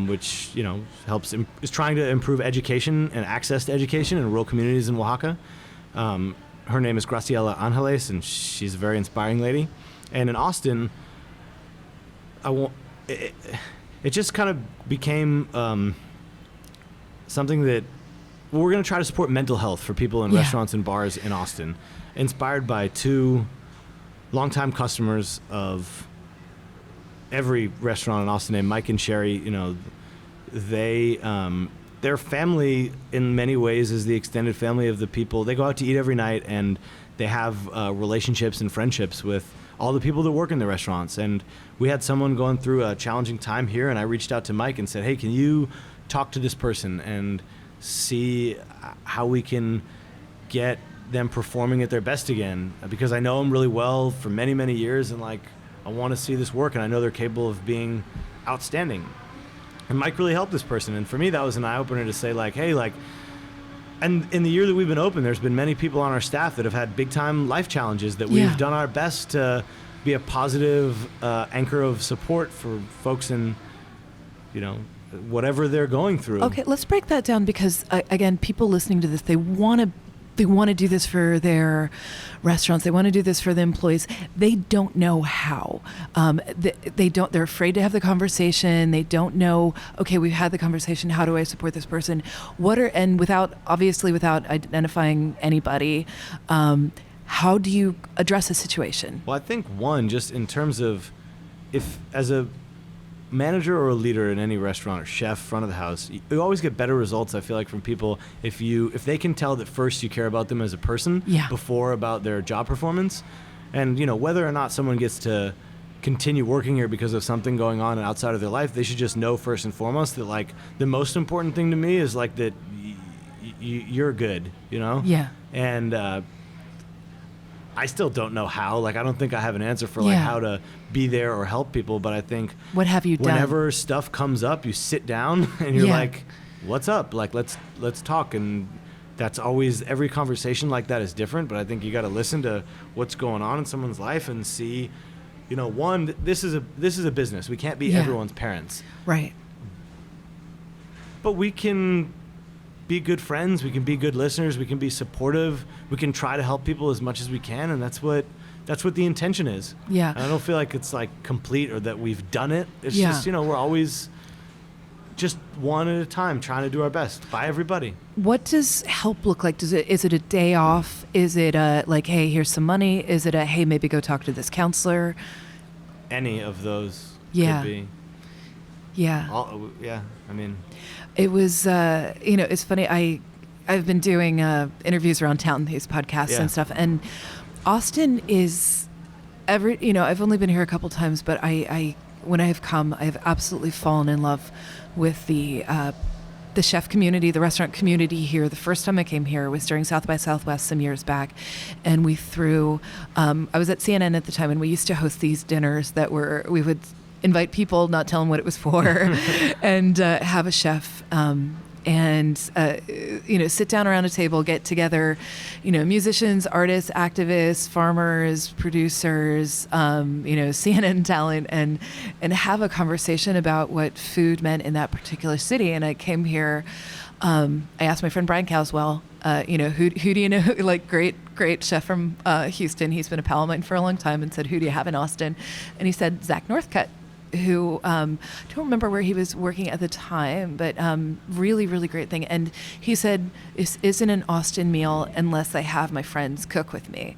which is trying to improve education and access to education in rural communities in Oaxaca. Her name is Graciela Angeles, and she's a very inspiring lady. And in Austin, it just kind of became something that we're going to try to support mental health for people in restaurants and bars in Austin, inspired by two longtime customers of every restaurant in Austin named Mike and Sherry. Their family in many ways is the extended family of the people. They go out to eat every night, and they have relationships and friendships with all the people that work in the restaurants. And we had someone going through a challenging time here, and I reached out to Mike and said, hey, can you talk to this person and see how we can get them performing at their best again, because I know them really well for many, many years, and I want to see this work, and I know they're capable of being outstanding. And Mike really helped this person, and for me that was an eye-opener to say hey, and in the year that we've been open, there's been many people on our staff that have had big-time life challenges that we've done our best to be a positive anchor of support for folks in whatever they're going through. Okay, let's break that down, because again, people listening to this, they want to do this for their restaurants. They want to do this for the employees. They don't know how. They're afraid to have the conversation. They don't know, okay, we've had the conversation. How do I support this person? Without identifying anybody, how do you address a situation? Well, I think one, just in terms of, if as a manager or a leader in any restaurant or chef, front of the house, you always get better results, I feel like, from people if they can tell that first you care about them as a person before about their job performance. And whether or not someone gets to continue working here because of something going on outside of their life, they should just know first and foremost that the most important thing to me is that you're good, and I still don't know how. I don't think I have an answer for how to be there or help people, but I think what have you done? Whenever stuff comes up, you sit down and you're like, what's up? Let's talk. And that's always, every conversation like that is different, but I think you got to listen to what's going on in someone's life and see, one, this is a business. We can't be everyone's parents. Right. But we can be good friends, we can be good listeners, we can be supportive, we can try to help people as much as we can, and that's what the intention is. Yeah. And I don't feel like it's complete or that we've done it. It's just, we're always just one at a time trying to do our best by everybody. What does help look like? Is it a day off? Is it a hey, here's some money? Is it a hey, maybe go talk to this counselor? Any of those could be. Yeah. I mean, it was, it's funny. I've been doing interviews around town, these podcasts and stuff. And Austin is I've only been here a couple times, but when I have come, I have absolutely fallen in love with the chef community, the restaurant community here. The first time I came here was during South by Southwest some years back, and we threw, I was at CNN at the time, and we used to host these dinners we would invite people, not tell them what it was for, and have a chef and sit down around a table, get together, musicians, artists, activists, farmers, producers, CNN talent, and have a conversation about what food meant in that particular city. And I came here. I asked my friend Brian Caswell, who do you know? Like great chef from Houston. He's been a pal of mine for a long time, and said, who do you have in Austin? And he said Zach Northcutt, who I don't remember where he was working at the time, but really, really great thing. And he said, this isn't an Austin meal unless I have my friends cook with me.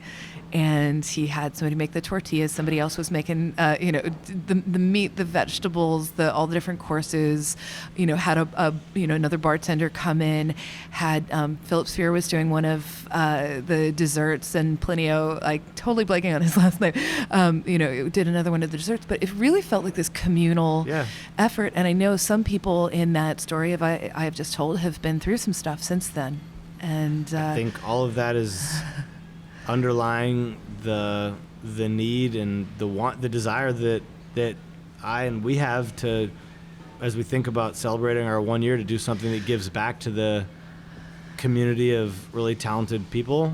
And he had somebody make the tortillas. Somebody else was making, the meat, the vegetables, all the different courses. Had another bartender come in. Had Phillips was doing one of the desserts, and Plinio, like totally blanking on his last name. Did another one of the desserts. But it really felt like this communal effort. And I know some people in that story I have just told have been through some stuff since then. And I think all of that is underlying the need and the desire that I and we have to, as we think about celebrating our 1 year, to do something that gives back to the community of really talented people,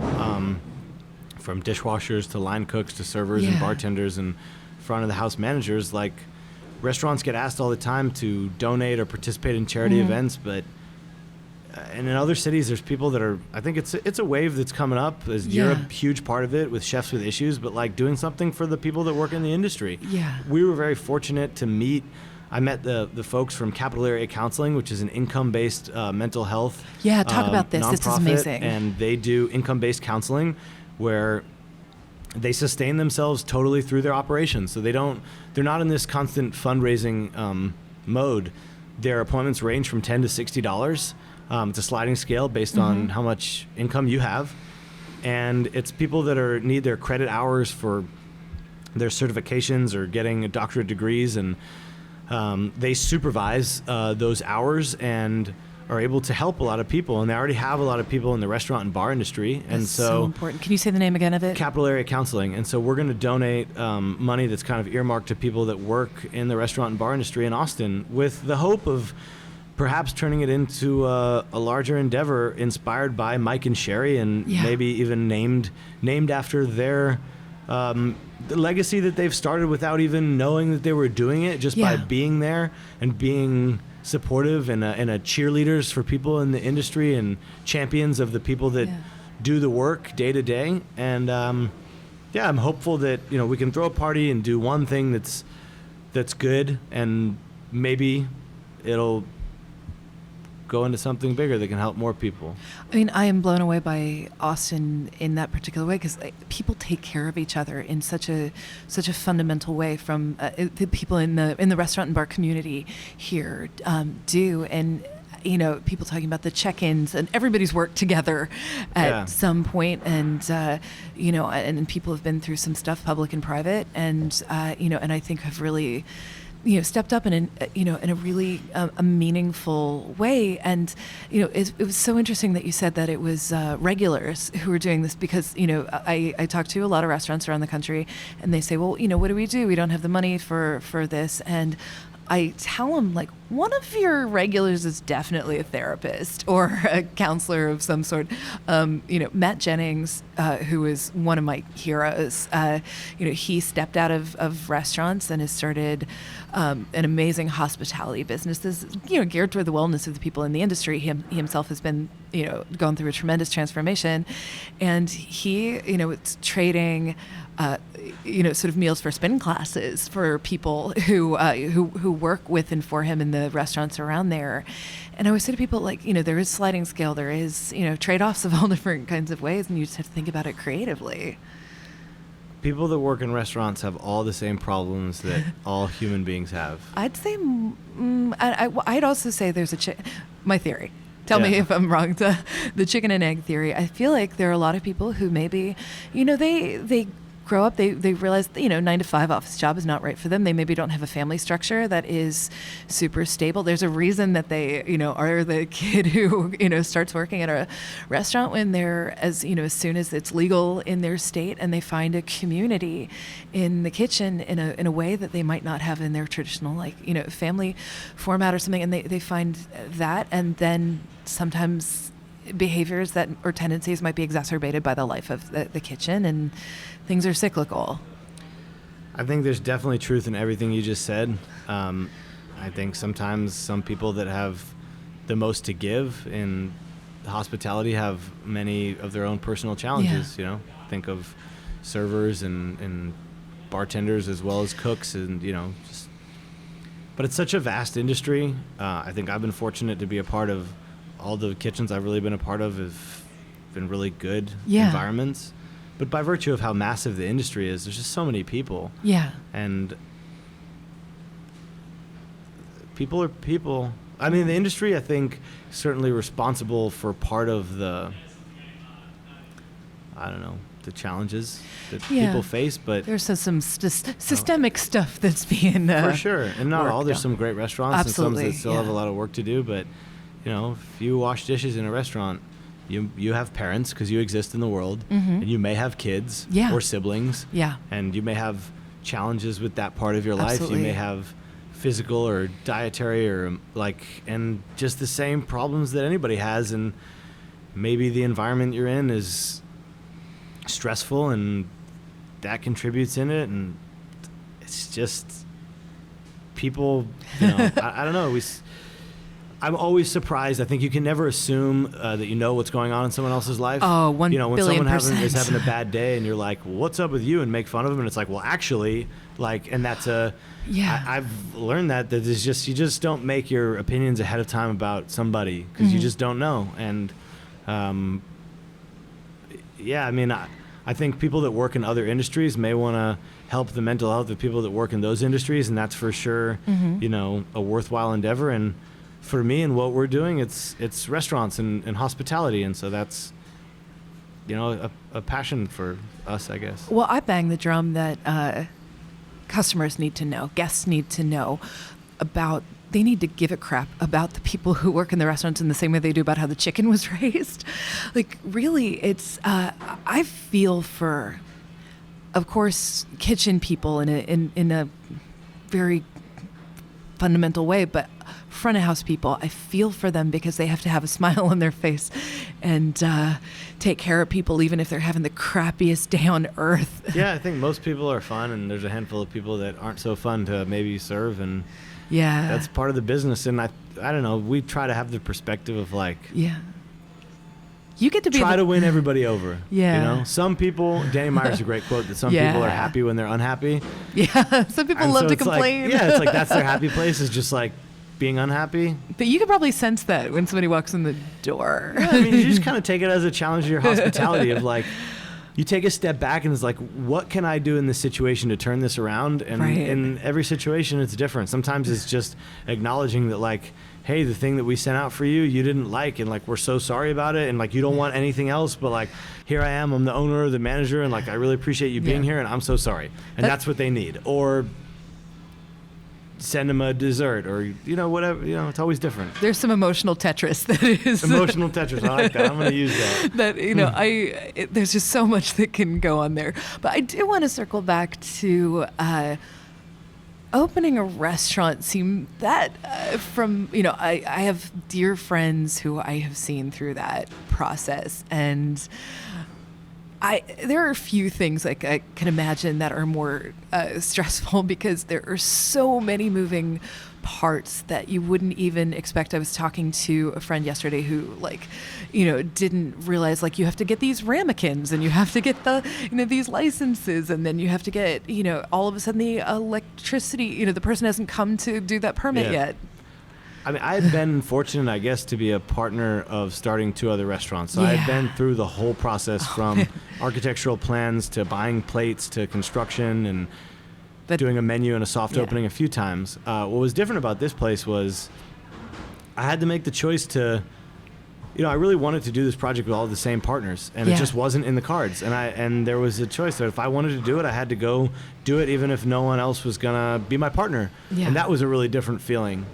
from dishwashers to line cooks to servers and bartenders and front of the house managers. Like, restaurants get asked all the time to donate or participate in charity events, but and in other cities, there's people that are, I think it's a wave that's coming up. You're a huge part of it with Chefs with Issues, but like doing something for the people that work in the industry. Yeah. We were very fortunate to meet. I met the folks from Capital Area Counseling, which is an income-based mental health talk about this. This is amazing. And they do income-based counseling where they sustain themselves totally through their operations. So they're not in this constant fundraising mode. Their appointments range from $10 to $60. It's a sliding scale based on how much income you have. And it's people that need their credit hours for their certifications or getting doctorate degrees. And they supervise those hours and are able to help a lot of people. And they already have a lot of people in the restaurant and bar industry. That's and so important. Can you say the name again of it? Capital Area Counseling. And so we're going to donate money that's kind of earmarked to people that work in the restaurant and bar industry in Austin, with the hope of perhaps turning it into a larger endeavor inspired by Mike and Sherry, and maybe even named after their the legacy that they've started without even knowing that they were doing it, just by being there and being supportive and a cheerleaders for people in the industry and champions of the people that do the work day to day. And I'm hopeful that we can throw a party and do one thing that's good, and maybe it'll go into something bigger that can help more people. I mean, I am blown away by Austin in that particular way, because people take care of each other in such a fundamental way. From the people in the restaurant and bar community here do, and people talking about the check-ins, and everybody's worked together at some point, and and people have been through some stuff, public and private, and and I think have really stepped up in a really a meaningful way. And it was so interesting that you said that it was regulars who were doing this, because I talk to a lot of restaurants around the country, and they say, well, what do? We don't have the money for this. And I tell them, like, one of your regulars is definitely a therapist or a counselor of some sort. Matt Jennings, who is one of my heroes, he stepped out of restaurants and has started an amazing hospitality business. This is, geared toward the wellness of the people in the industry. He himself has been, gone through a tremendous transformation, and he, it's trading, sort of meals for spin classes for people who work with and for him in the restaurants around there. And I always say to people, like, there is sliding scale, there is, trade-offs of all different kinds of ways, and you just have to think about it creatively. People that work in restaurants have all the same problems that all human beings have. I'd say, I'd also say there's my theory. Tell me if I'm wrong. The chicken and egg theory. I feel like there are a lot of people who maybe, they grow up, they realize that, 9 to 5 office job is not right for them. They maybe don't have a family structure that is super stable. There's a reason that they, are the kid who, starts working at a restaurant when they're as soon as it's legal in their state, and they find a community in the kitchen in a way that they might not have in their traditional, family format or something. And they find that, and then sometimes behaviors that or tendencies might be exacerbated by the life of the kitchen, and things are cyclical. I think there's definitely truth in everything you just said. I think sometimes some people that have the most to give in hospitality have many of their own personal challenges. Think of servers and bartenders as well as cooks, and but it's such a vast industry. I think I've been fortunate to be a part of all the kitchens I've really been a part of have been really good environments. But by virtue of how massive the industry is, there's just so many people. Yeah. And people are people. I mean, the industry, I think, is certainly responsible for part of the challenges that people face. But there's some systemic stuff that's being for sure. And not all. There's some great restaurants. Absolutely. And some that still have a lot of work to do. But if you wash dishes in a restaurant, you have parents because you exist in the world, and you may have kids or siblings, and you may have challenges with that part of your life. Absolutely. You may have physical or dietary or and just the same problems that anybody has, and maybe the environment you're in is stressful, and that contributes in it, and it's just people. I don't know. I'm always surprised. I think you can never assume that you know what's going on in someone else's life. Oh, 1 when billion someone is having a bad day, and you're like, well, "What's up with you?" and make fun of them, and it's like, well, actually, and that's I've learned that is just you just don't make your opinions ahead of time about somebody because you just don't know, and I think people that work in other industries may want to help the mental health of people that work in those industries, and that's for sure, a worthwhile endeavor. And for me and what we're doing, it's restaurants and hospitality, and so that's a passion for us, I guess. Well, I bang the drum that customers need to know, guests need to know about. They need to give a crap about the people who work in the restaurants in the same way they do about how the chicken was raised. Really, it's I feel for, of course, kitchen people in a very fundamental way, but front of house people, I feel for them because they have to have a smile on their face and take care of people even if they're having the crappiest day on earth. Yeah, I think most people are fun, and there's a handful of people that aren't so fun to maybe serve, and that's part of the business. And I don't know, we try to have the perspective of you get to be try to win everybody over. Yeah. Some people, Danny Meyer's a great quote that some people are happy when they're unhappy. Yeah, some people love to complain. It's like that's their happy place, is just being unhappy. But you can probably sense that when somebody walks in the door. Yeah, I mean, you just kind of take it as a challenge to your hospitality of you take a step back and it's what can I do in this situation to turn this around? And in every situation, it's different. Sometimes it's just acknowledging that hey, the thing that we sent out for you, you didn't like, and we're so sorry about it, and you don't want anything else, but here I am, I'm the owner, the manager, and I really appreciate you being here, and I'm so sorry. And that's what they need. Or send them a dessert, or whatever. It's always different. There's some emotional Tetris that is emotional Tetris. I like that. I'm going to use that. There's just so much that can go on there. But I do want to circle back to opening a restaurant. Seemed that I have dear friends who I have seen through that process, and there are a few things I can imagine that are more stressful because there are so many moving parts that you wouldn't even expect. I was talking to a friend yesterday who didn't realize you have to get these ramekins, and you have to get the these licenses, and then you have to get all of a sudden the electricity, the person hasn't come to do that permit yet. I mean, I had been fortunate, I guess, to be a partner of starting 2 other restaurants. So I've been through the whole process from architectural plans to buying plates to construction and doing a menu and a soft opening a few times. What was different about this place was I had to make the choice to I really wanted to do this project with all the same partners, and it just wasn't in the cards. And there was a choice that if I wanted to do it, I had to go do it, even if no one else was gonna be my partner. Yeah. And that was a really different feeling,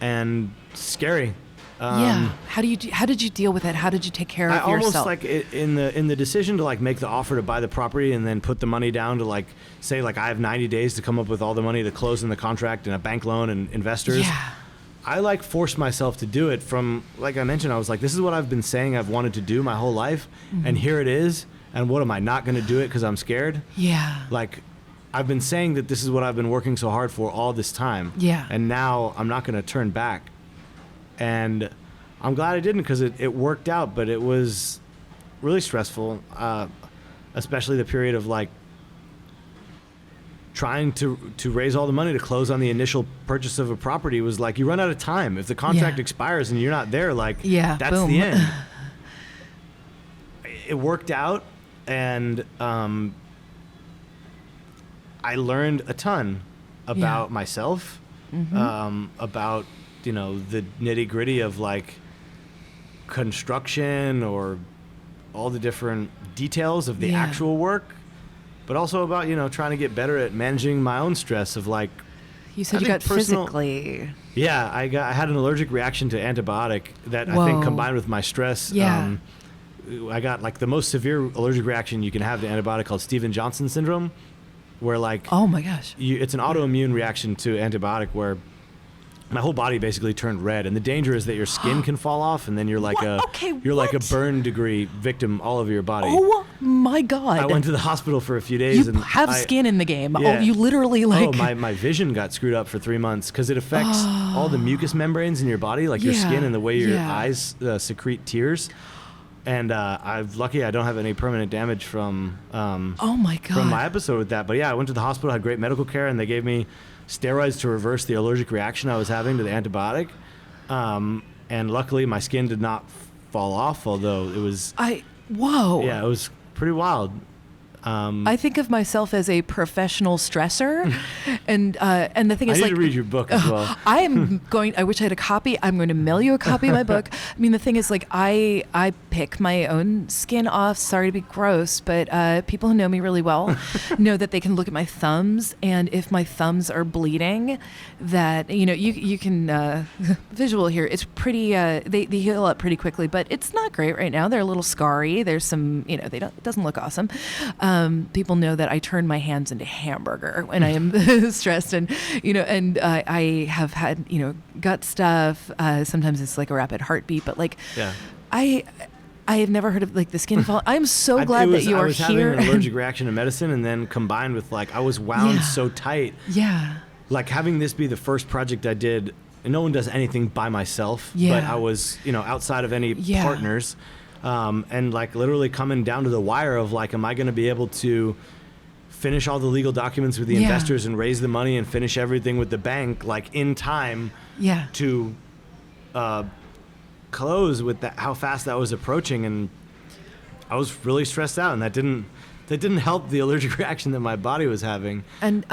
and scary. How did you deal with it? How did you take care of yourself? Almost like in the decision to like make the offer to buy the property and then put the money down to like say like I have 90 days to come up with all the money to close in the contract and a bank loan and investors. Yeah. I like forced myself to do it from, like I mentioned, I was like, this is what I've been saying I've wanted to do my whole life. Mm-hmm. And here it is. And what am I not going to do it because I'm scared? Yeah. Like I've been saying that this is what I've been working so hard for all this time. Yeah. And now I'm not going to turn back. And I'm glad I didn't because it worked out, but it was really stressful, especially the period of like trying to raise all the money to close on the initial purchase of a property. Was like you run out of time. If the contract expires and you're not there, like that's boom. the end. It worked out, and I learned a ton about myself, about the nitty gritty of like construction or all the different details of the actual work. But also about, trying to get better at managing my own stress of like... You said you got physically... Yeah, I had an allergic reaction to antibiotic that I think combined with my stress. Yeah. I got like the most severe allergic reaction you can have to antibiotic called Stevens-Johnson syndrome, where like... Oh my gosh. It's an autoimmune reaction to antibiotic where my whole body basically turned red, and the danger is that your skin can fall off, and then you're like like a burn degree victim all over your body. Oh my God! I went to the hospital for a few days, you have skin in the game. Yeah. Oh, you literally like. Oh, my vision got screwed up for 3 months because it affects all the mucous membranes in your body, like your skin and the way your eyes secrete tears. And I'm lucky I don't have any permanent damage from. Oh my God! From my episode with that, but yeah, I went to the hospital, had great medical care, and they gave me steroids to reverse the allergic reaction I was having to the antibiotic. And luckily my skin did not fall off, although it was... Whoa. Yeah, it was pretty wild. I think of myself as a professional stressor, and the thing is, I like, need to read your book as well. I wish I had a copy. I'm going to mail you a copy of my book. I mean, the thing is, like, I pick my own skin off. Sorry to be gross, but people who know me really well know that they can look at my thumbs, and if my thumbs are bleeding, that you can visual here. It's pretty. They heal up pretty quickly, but it's not great right now. They're a little scarry. There's some. It doesn't look awesome. People know that I turn my hands into hamburger when I am stressed, and I have had gut stuff. Sometimes it's like a rapid heartbeat, but like I have never heard of like the skin fall. I'm so glad that you are here. I was having an allergic reaction to medicine, and then combined with like I was wound so tight. Yeah. Like having this be the first project I did, and no one does anything by myself. Yeah. But I was outside of any partners. And like literally coming down to the wire of like, am I going to be able to finish all the legal documents with the investors and raise the money and finish everything with the bank, like in time to close with that, how fast that was approaching. And I was really stressed out, and that didn't help the allergic reaction that my body was having. And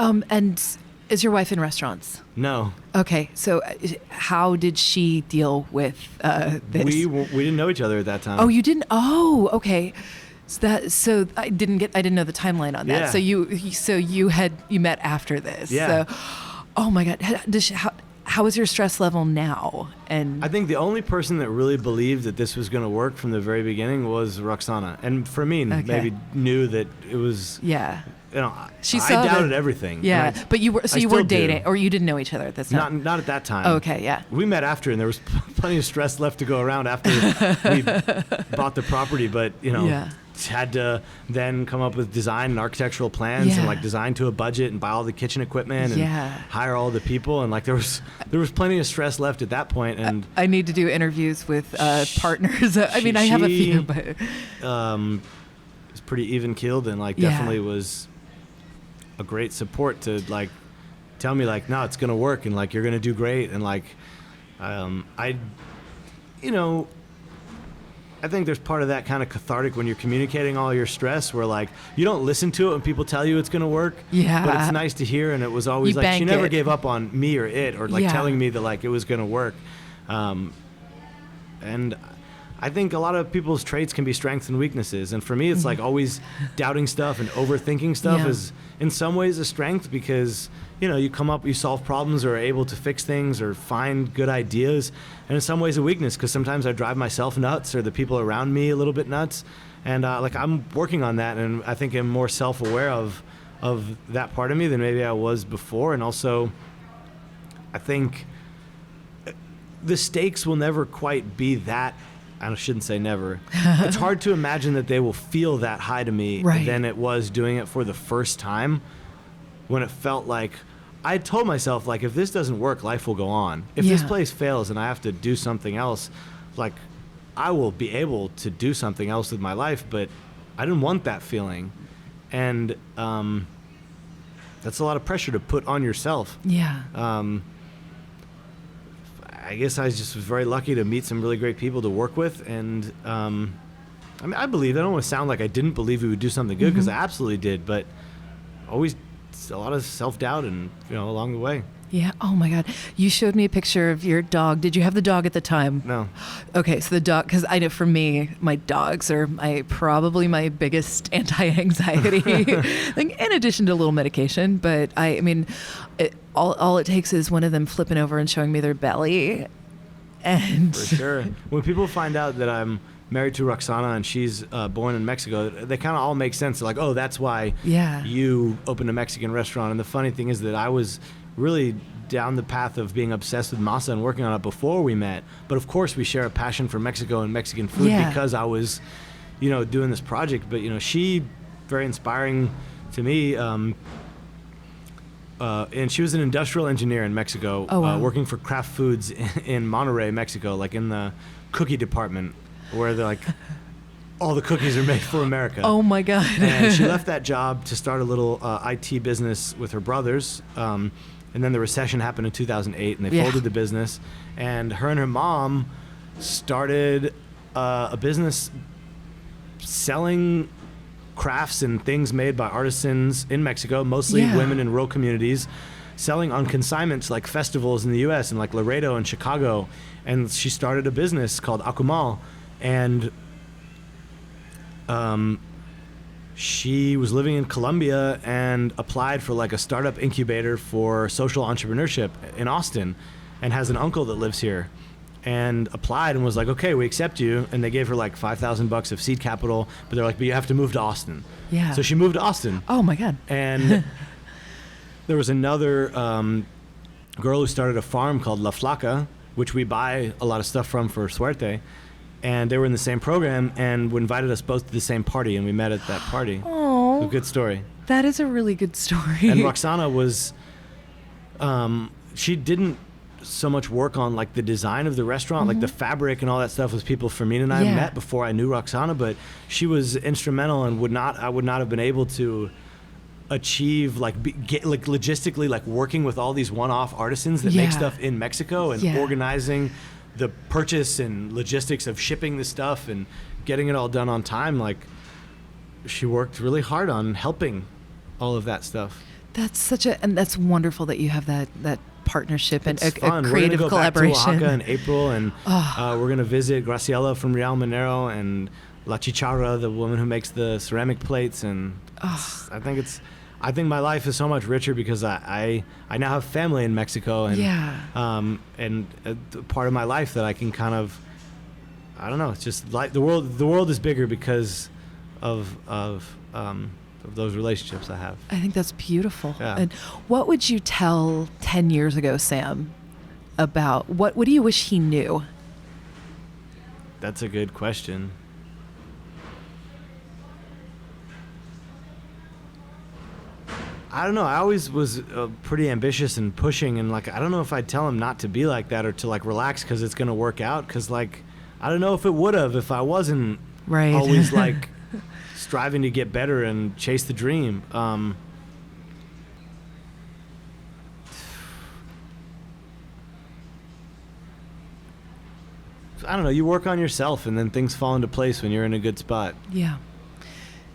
is your wife in restaurants? No. Okay, so how did she deal with this? We didn't know each other at that time. Oh, you didn't? Oh, okay. So I didn't know the timeline on that. So you met after this. Yeah. So, oh my God, how is your stress level now? And I think the only person that really believed that this was going to work from the very beginning was Roxana, and Fermín maybe knew that it was. Yeah. I doubted everything. Yeah, but you were dating, or you didn't know each other at this time? Not at that time. Oh, okay, yeah. We met after, and there was plenty of stress left to go around after we bought the property, but had to then come up with design and architectural plans and like design to a budget and buy all the kitchen equipment and hire all the people, and like there was plenty of stress left at that point. And I need to do interviews with partners. I mean, I have a few, but was pretty even keeled, and like definitely was a great support to like tell me like, no, it's gonna work, and like you're gonna do great, and like I think there's part of that kind of cathartic when you're communicating all your stress, where like you don't listen to it when people tell you it's going to work. Yeah. But it's nice to hear, and it was always like she never gave up on me or it, or like telling me that like it was going to work. And I think a lot of people's traits can be strengths and weaknesses. And for me, it's like always doubting stuff and overthinking stuff is in some ways a strength because, you come up, you solve problems or are able to fix things or find good ideas. And in some ways a weakness because sometimes I drive myself nuts or the people around me a little bit nuts. And I'm working on that. And I think I'm more self-aware of that part of me than maybe I was before. And also I think the stakes will never quite be that. I shouldn't say never. It's hard to imagine that they will feel that high to me than it was doing it for the first time when it felt like I told myself, like, if this doesn't work, life will go on. If this place fails and I have to do something else, like, I will be able to do something else with my life, but I didn't want that feeling. And that's a lot of pressure to put on yourself. Yeah. I guess I just was very lucky to meet some really great people to work with. And I believe, I don't want to sound like I didn't believe we would do something good because I absolutely did, but always a lot of self-doubt and, along the way. Yeah. Oh my God. You showed me a picture of your dog. Did you have the dog at the time? No. Okay. So the dog, because I know for me, my dogs are probably my biggest anti-anxiety, like in addition to a little medication. But all it takes is one of them flipping over and showing me their belly. And for sure. When people find out that I'm married to Roxana and she's born in Mexico, they kind of all make sense. They're like, oh, that's why you opened a Mexican restaurant. And the funny thing is that I was really down the path of being obsessed with masa and working on it before we met. But of course we share a passion for Mexico and Mexican food because I was, doing this project. But, she, very inspiring to me. And she was an industrial engineer in Mexico, working for Kraft Foods in Monterrey, Mexico, like in the cookie department where they're like, all the cookies are made for America. Oh my God. And she left that job to start a little IT business with her brothers. And then the recession happened in 2008 and they folded the business. And her mom started a business selling crafts and things made by artisans in Mexico, mostly women in rural communities, selling on consignment to like festivals in the US and like Laredo and Chicago. And she started a business called Akumal. And she was living in Colombia and applied for like a startup incubator for social entrepreneurship in Austin and has an uncle that lives here and applied and was like, okay, we accept you. And they gave her like $5,000 of seed capital, but they're like, but you have to move to Austin. Yeah. So she moved to Austin. Oh my God. And there was another girl who started a farm called La Flaca, which we buy a lot of stuff from for Suerte. And they were in the same program and invited us both to the same party, and we met at that party. Oh, a good story. That is a really good story. And Roxana was, she didn't so much work on like the design of the restaurant, like the fabric and all that stuff was people Fermín and I met before I knew Roxana, but she was instrumental and I would not have been able to achieve get logistically like working with all these one-off artisans that make stuff in Mexico and organizing the purchase and logistics of shipping the stuff and getting it all done on time. Like she worked really hard on helping all of that stuff. That's and that's wonderful that you have that partnership and a fun. creative we're gonna go collaboration. Back to Oaxaca in April, and we're gonna visit Graciela from Real Minero and La Chicharra, the woman who makes the ceramic plates. And I think my life is so much richer because I now have family in Mexico, and part of my life that I can kind of, I don't know, it's just like the world is bigger because of those relationships I have. I think that's beautiful. Yeah. And what would you tell 10 years ago, Sam, about what do you wish he knew? That's a good question. I don't know. I always was pretty ambitious and pushing, and like I don't know if I'd tell him not to be like that or to like relax because it's gonna work out. Because like I don't know if it would have if I wasn't always like striving to get better and chase the dream. I don't know. You work on yourself, and then things fall into place when you're in a good spot. Yeah.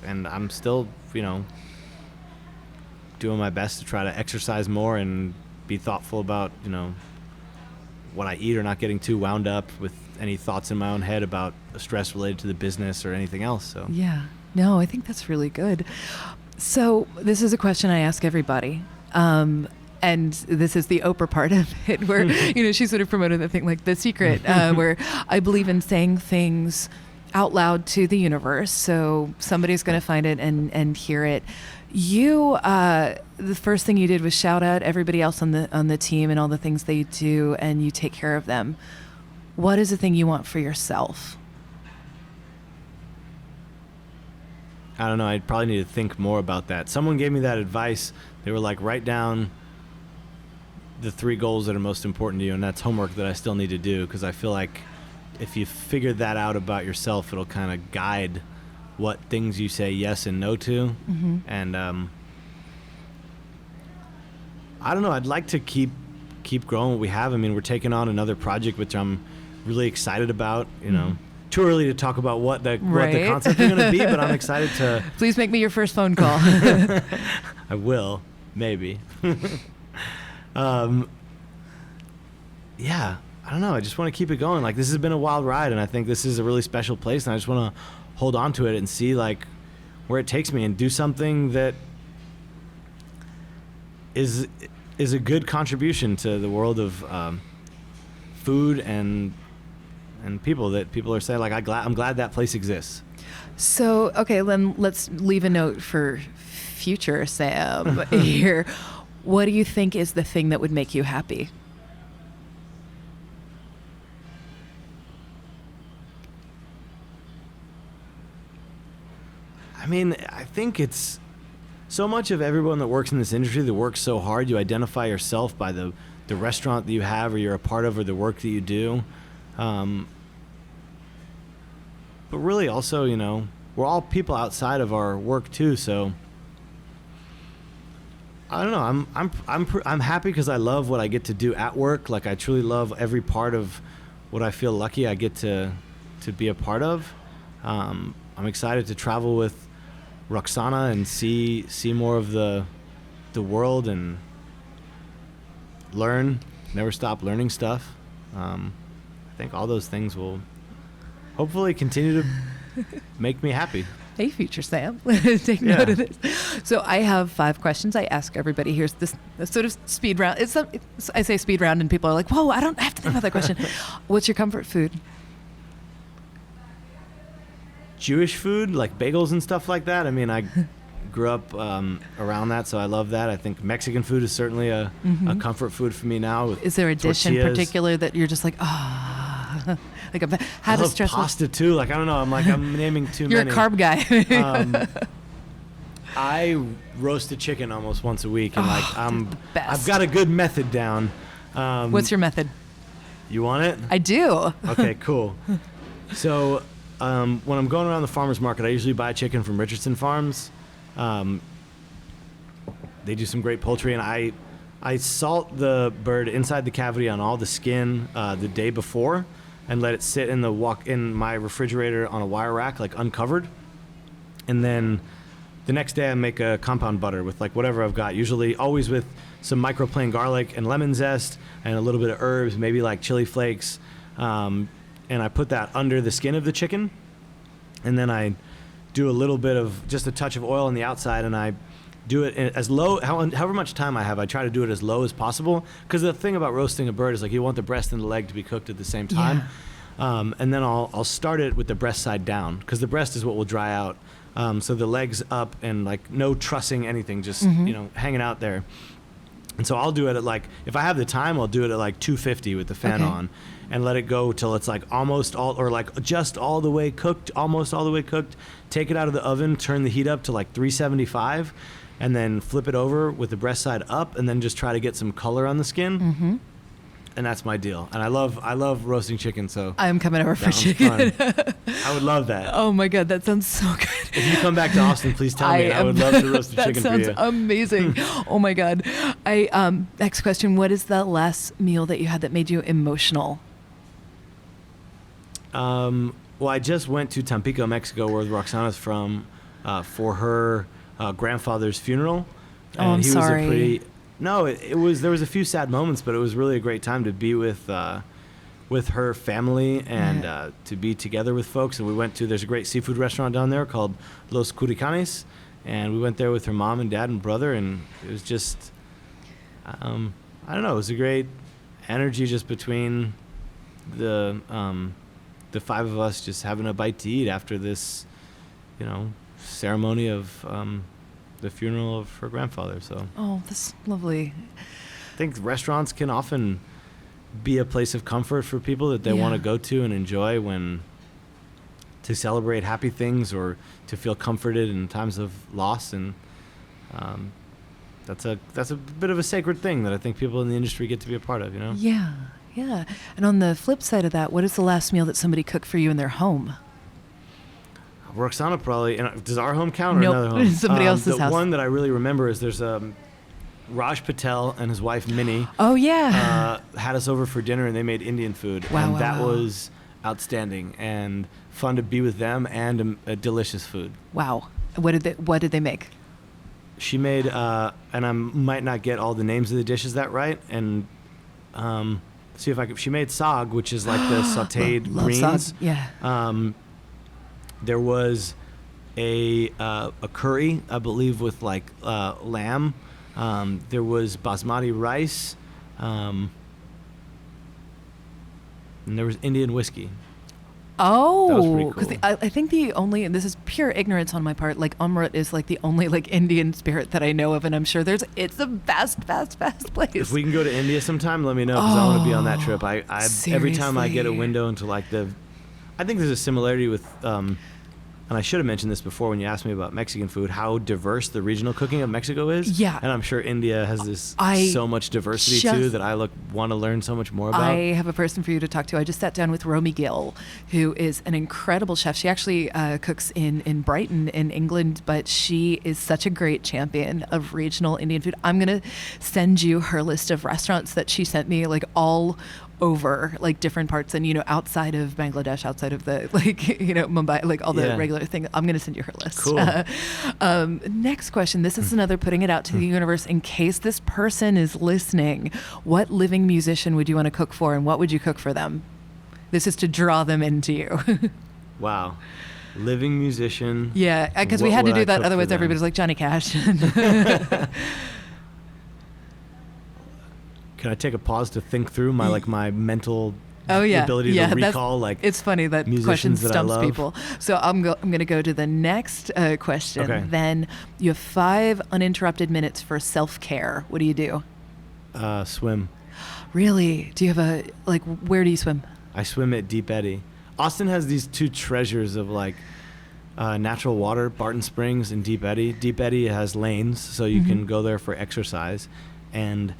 And I'm still, doing my best to try to exercise more and be thoughtful about, what I eat or not getting too wound up with any thoughts in my own head about stress related to the business or anything else. So Yeah. No, I think that's really good. So this is a question I ask everybody. And this is the Oprah part of it where, she sort of promoted the thing like The Secret, where I believe in saying things out loud to the universe. So somebody's going to find it and hear it. You, the first thing you did was shout out everybody else on the team and all the things they do, and you take care of them. What is the thing you want for yourself? I don't know. I probably need to think more about that. Someone gave me that advice. They were like, write down the 3 goals that are most important to you, and that's homework that I still need to do, because I feel like if you figure that out about yourself, it'll kind of guide what things you say yes and no to. Mm-hmm. And I don't know. I'd like to keep growing what we have. I mean, we're taking on another project, which I'm really excited about. Too early to talk about what the concept is going to be, but I'm excited to. Please make me your first phone call. I will, maybe. Yeah, I don't know. I just want to keep it going. Like, this has been a wild ride, and I think this is a really special place, and I just want to hold on to it and see like where it takes me and do something that is a good contribution to the world of food and people, that people are saying like I'm glad that place exists. So, okay, then let's leave a note for future Sam here. What do you think is the thing that would make you happy? I mean, I think it's so much of everyone that works in this industry that works so hard. You identify yourself by the restaurant that you have or you're a part of, or the work that you do. But really also, we're all people outside of our work too. So I don't know. I'm happy because I love what I get to do at work. Like, I truly love every part of what I feel lucky I get to be a part of. I'm excited to travel with Roxana and see more of the world and never stop learning stuff. I think all those things will hopefully continue to make me happy. Hey, future Sam. Take note of this. So I have 5 questions I ask everybody. Here's this sort of speed round. I say speed round and people are like, whoa, I have to think about that question. What's your comfort food? Jewish food, like bagels and stuff like that. I mean, I grew up around that, so I love that. I think Mexican food is certainly a comfort food for me now. Is there a dish in particular that you're just like, like how to stress pasta too? Like, I don't know. I'm naming too You're many. You're a carb guy. I roast a chicken almost once a week, and I've got a good method down. What's your method? You want it? I do. Okay, cool. So when I'm going around the farmer's market, I usually buy chicken from Richardson Farms. They do some great poultry, and I salt the bird inside the cavity on all the skin the day before, and let it sit in my refrigerator on a wire rack, like uncovered. And then the next day I make a compound butter with like whatever I've got, usually always with some Microplane garlic and lemon zest and a little bit of herbs, maybe like chili flakes. And I put that under the skin of the chicken. And then I do a little bit of just a touch of oil on the outside, and I do it as low, however much time I have, I try to do it as low as possible. Because the thing about roasting a bird is like you want the breast and the leg to be cooked at the same time. Yeah. And then I'll start it with the breast side down, because the breast is what will dry out. So the legs up and like no trussing, anything, just hanging out there. And so I'll do it at like, if I have the time, I'll do it at like 250 with the fan on, and let it go till it's like almost all, or like just all the way cooked, almost all the way cooked. Take it out of the oven, turn the heat up to like 375, and then flip it over with the breast side up, and then just try to get some color on the skin. Mm-hmm. And that's my deal. And I love roasting chicken, so I'm coming over for chicken. I would love that. Oh my God, that sounds so good. If you come back to Austin, please tell me. I would love to roast the chicken for you. That sounds amazing. Oh my God. Next question, what is the last meal that you had that made you emotional? Well, I just went to Tampico, Mexico, where Roxana's from, for her grandfather's funeral. And he sorry. was No, it was. There was a few sad moments, but it was really a great time to be with her family and to be together with folks. And we went to, there's a great seafood restaurant down there called Los Curicanes, and we went there with her mom and dad and brother, and it was just, I don't know, it was a great energy just between the five of us just having a bite to eat after this, ceremony of the funeral of her grandfather. So. Oh, that's lovely. I think restaurants can often be a place of comfort for people that they want to go to and enjoy to celebrate happy things or to feel comforted in times of loss. And that's a bit of a sacred thing that I think people in the industry get to be a part of, Yeah. And on the flip side of that, what is the last meal that somebody cooked for you in their home? Roxana probably. Does our home count or nope. another home? Somebody else's house. The one that I really remember is there's Raj Patel and his wife Minnie. Oh yeah. Had us over for dinner and they made Indian food. Wow, and wow, that wow. was outstanding and fun to be with them and a delicious food. Wow. What did they make? She made and I might not get all the names of the dishes that right, and see if I could. She made sag, which is like the sautéed love greens. Sag. Yeah. There was a curry, I believe, with like lamb. There was basmati rice, and there was Indian whiskey. Oh, that was pretty because cool. I think the only, and this is pure ignorance on my part, like Amrit is like the only like Indian spirit that I know of, and I'm sure it's a vast place. If we can go to India sometime, let me know, because I want to be on that trip. I every time I get a seriously. window into like I think there's a similarity with, and I should have mentioned this before when you asked me about Mexican food, how diverse the regional cooking of Mexico is. Yeah. And I'm sure India has this so much diversity just- too that I want to learn so much more about. I have a person for you to talk to. I just sat down with Romy Gill, who is an incredible chef. She actually cooks in Brighton in England, but she is such a great champion of regional Indian food. I'm going to send you her list of restaurants that she sent me, like all over like different parts and outside of Bangladesh, outside of the Mumbai, like all the regular things. I'm going to send you her list. Cool. Next question. This is another putting it out to the universe in case this person is listening. What living musician would you want to cook for, and what would you cook for them? This is to draw them into you. Wow. Living musician. Yeah, because we What had to would do I that. cook for Otherwise, them? everybody's like Johnny Cash. Can I take a pause to think through my mental ability to recall it's funny that question musicians that I stumps love? people. So I'm going to go to the next question. Okay. Then you have 5 uninterrupted minutes for self-care. What do you do? Swim. Really? Do you have where do you swim? I swim at Deep Eddy. Austin has these 2 treasures of natural water, Barton Springs and Deep Eddy. Deep Eddy has lanes, so you can go there for exercise, and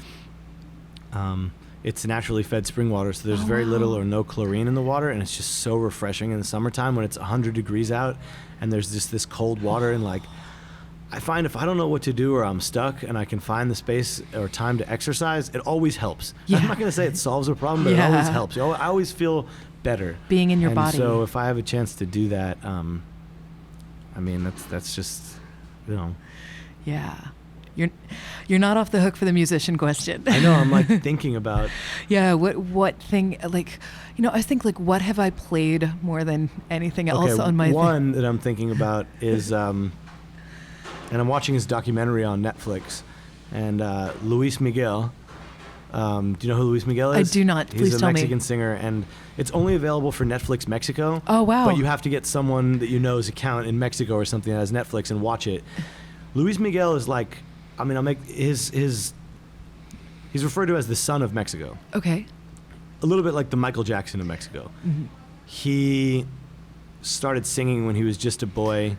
it's naturally fed spring water, so there's very little or no chlorine in the water, and it's just so refreshing in the summertime when it's 100 degrees out and there's just this cold water. And I find if I don't know what to do or I'm stuck and I can find the space or time to exercise, it always helps. Yeah. I'm not going to say it solves a problem, but it always helps. I always feel better Being in your body. So if I have a chance to do that, that's just, Yeah. You're not off the hook for the musician question. I know, I'm thinking about. Yeah, what thing, I think what have I played more than anything else on my one that I'm thinking about is, and I'm watching his documentary on Netflix, and Luis Miguel. Do you know who Luis Miguel is? I do not. Please He's a tell me. Mexican singer, and it's only available for Netflix Mexico. Oh, wow. But you have to get someone that you know's account in Mexico or something that has Netflix and watch it. Luis Miguel is I'll make he's referred to as the son of Mexico. Okay. A little bit like the Michael Jackson of Mexico. Mm-hmm. He started singing when he was just a boy,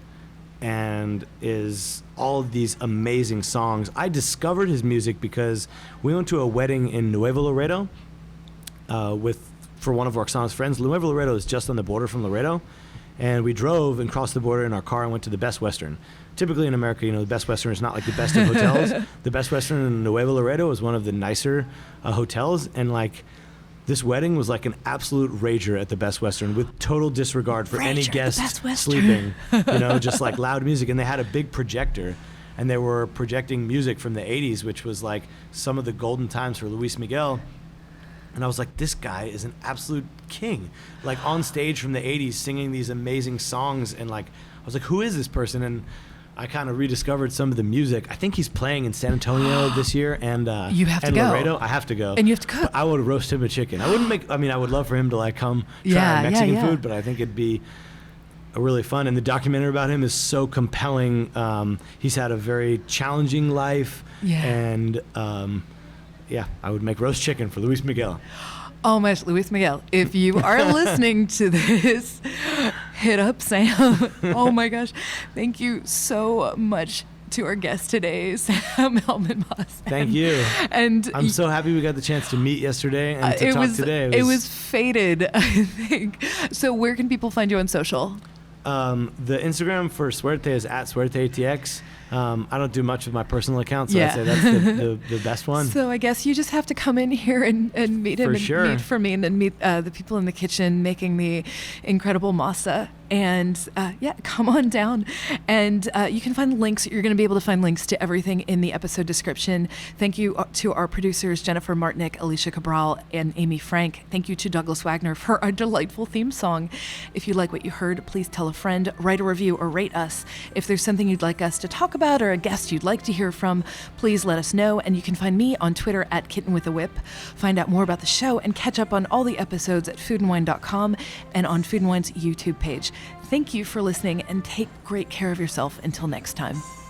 and is all of these amazing songs. I discovered his music because we went to a wedding in Nuevo Laredo for one of Roxana's friends. Nuevo Laredo is just on the border from Laredo, and we drove and crossed the border in our car and went to the Best Western. Typically in America, the Best Western is not like the best of hotels. The Best Western in Nuevo Laredo is one of the nicer hotels, and this wedding was like an absolute rager at the Best Western with total disregard for any Rager at the guest Best Western. sleeping, just loud music. And they had a big projector. and they were projecting music from the 80s, which was like some of the golden times for Luis Miguel. And I was like, this guy is an absolute king, like on stage from the 80s singing these amazing songs. And like, I was like, who is this person? And I kind of rediscovered some of the music. I think he's playing in San Antonio this year, and you have to go. Laredo. I have to go, and you have to cook. But I would roast him a chicken. I wouldn't make. I mean, I would love for him to like come try Mexican food, but I think it'd be really fun. And the documentary about him is so compelling. He's had a very challenging life, and I would make roast chicken for Luis Miguel. Oh my gosh, Luis Miguel, if you are listening to this, hit up Sam. Oh my gosh. Thank you so much to our guest today, Sam Hellman-Mass. Thank you. And I'm so happy we got the chance to meet yesterday and to talk today. It was fated, I think. So where can people find you on social? The Instagram for Suerte is @SuerteATX. I don't do much with my personal account, so I'd say that's the best one. So I guess you just have to come in here and meet him, meet Fermín, and meet the people in the kitchen making the incredible masa. And come on down. And you can find links. You're going to be able to find links to everything in the episode description. Thank you to our producers, Jennifer Martinick, Alicia Cabral, and Amy Frank. Thank you to Douglas Wagner for our delightful theme song. If you like what you heard, please tell a friend, write a review, or rate us. If there's something you'd like us to talk about or a guest you'd like to hear from, please let us know. And you can find me on Twitter @KittenWithAWhip. Find out more about the show and catch up on all the episodes at foodandwine.com and on Food and Wine's YouTube page. Thank you for listening, and take great care of yourself until next time.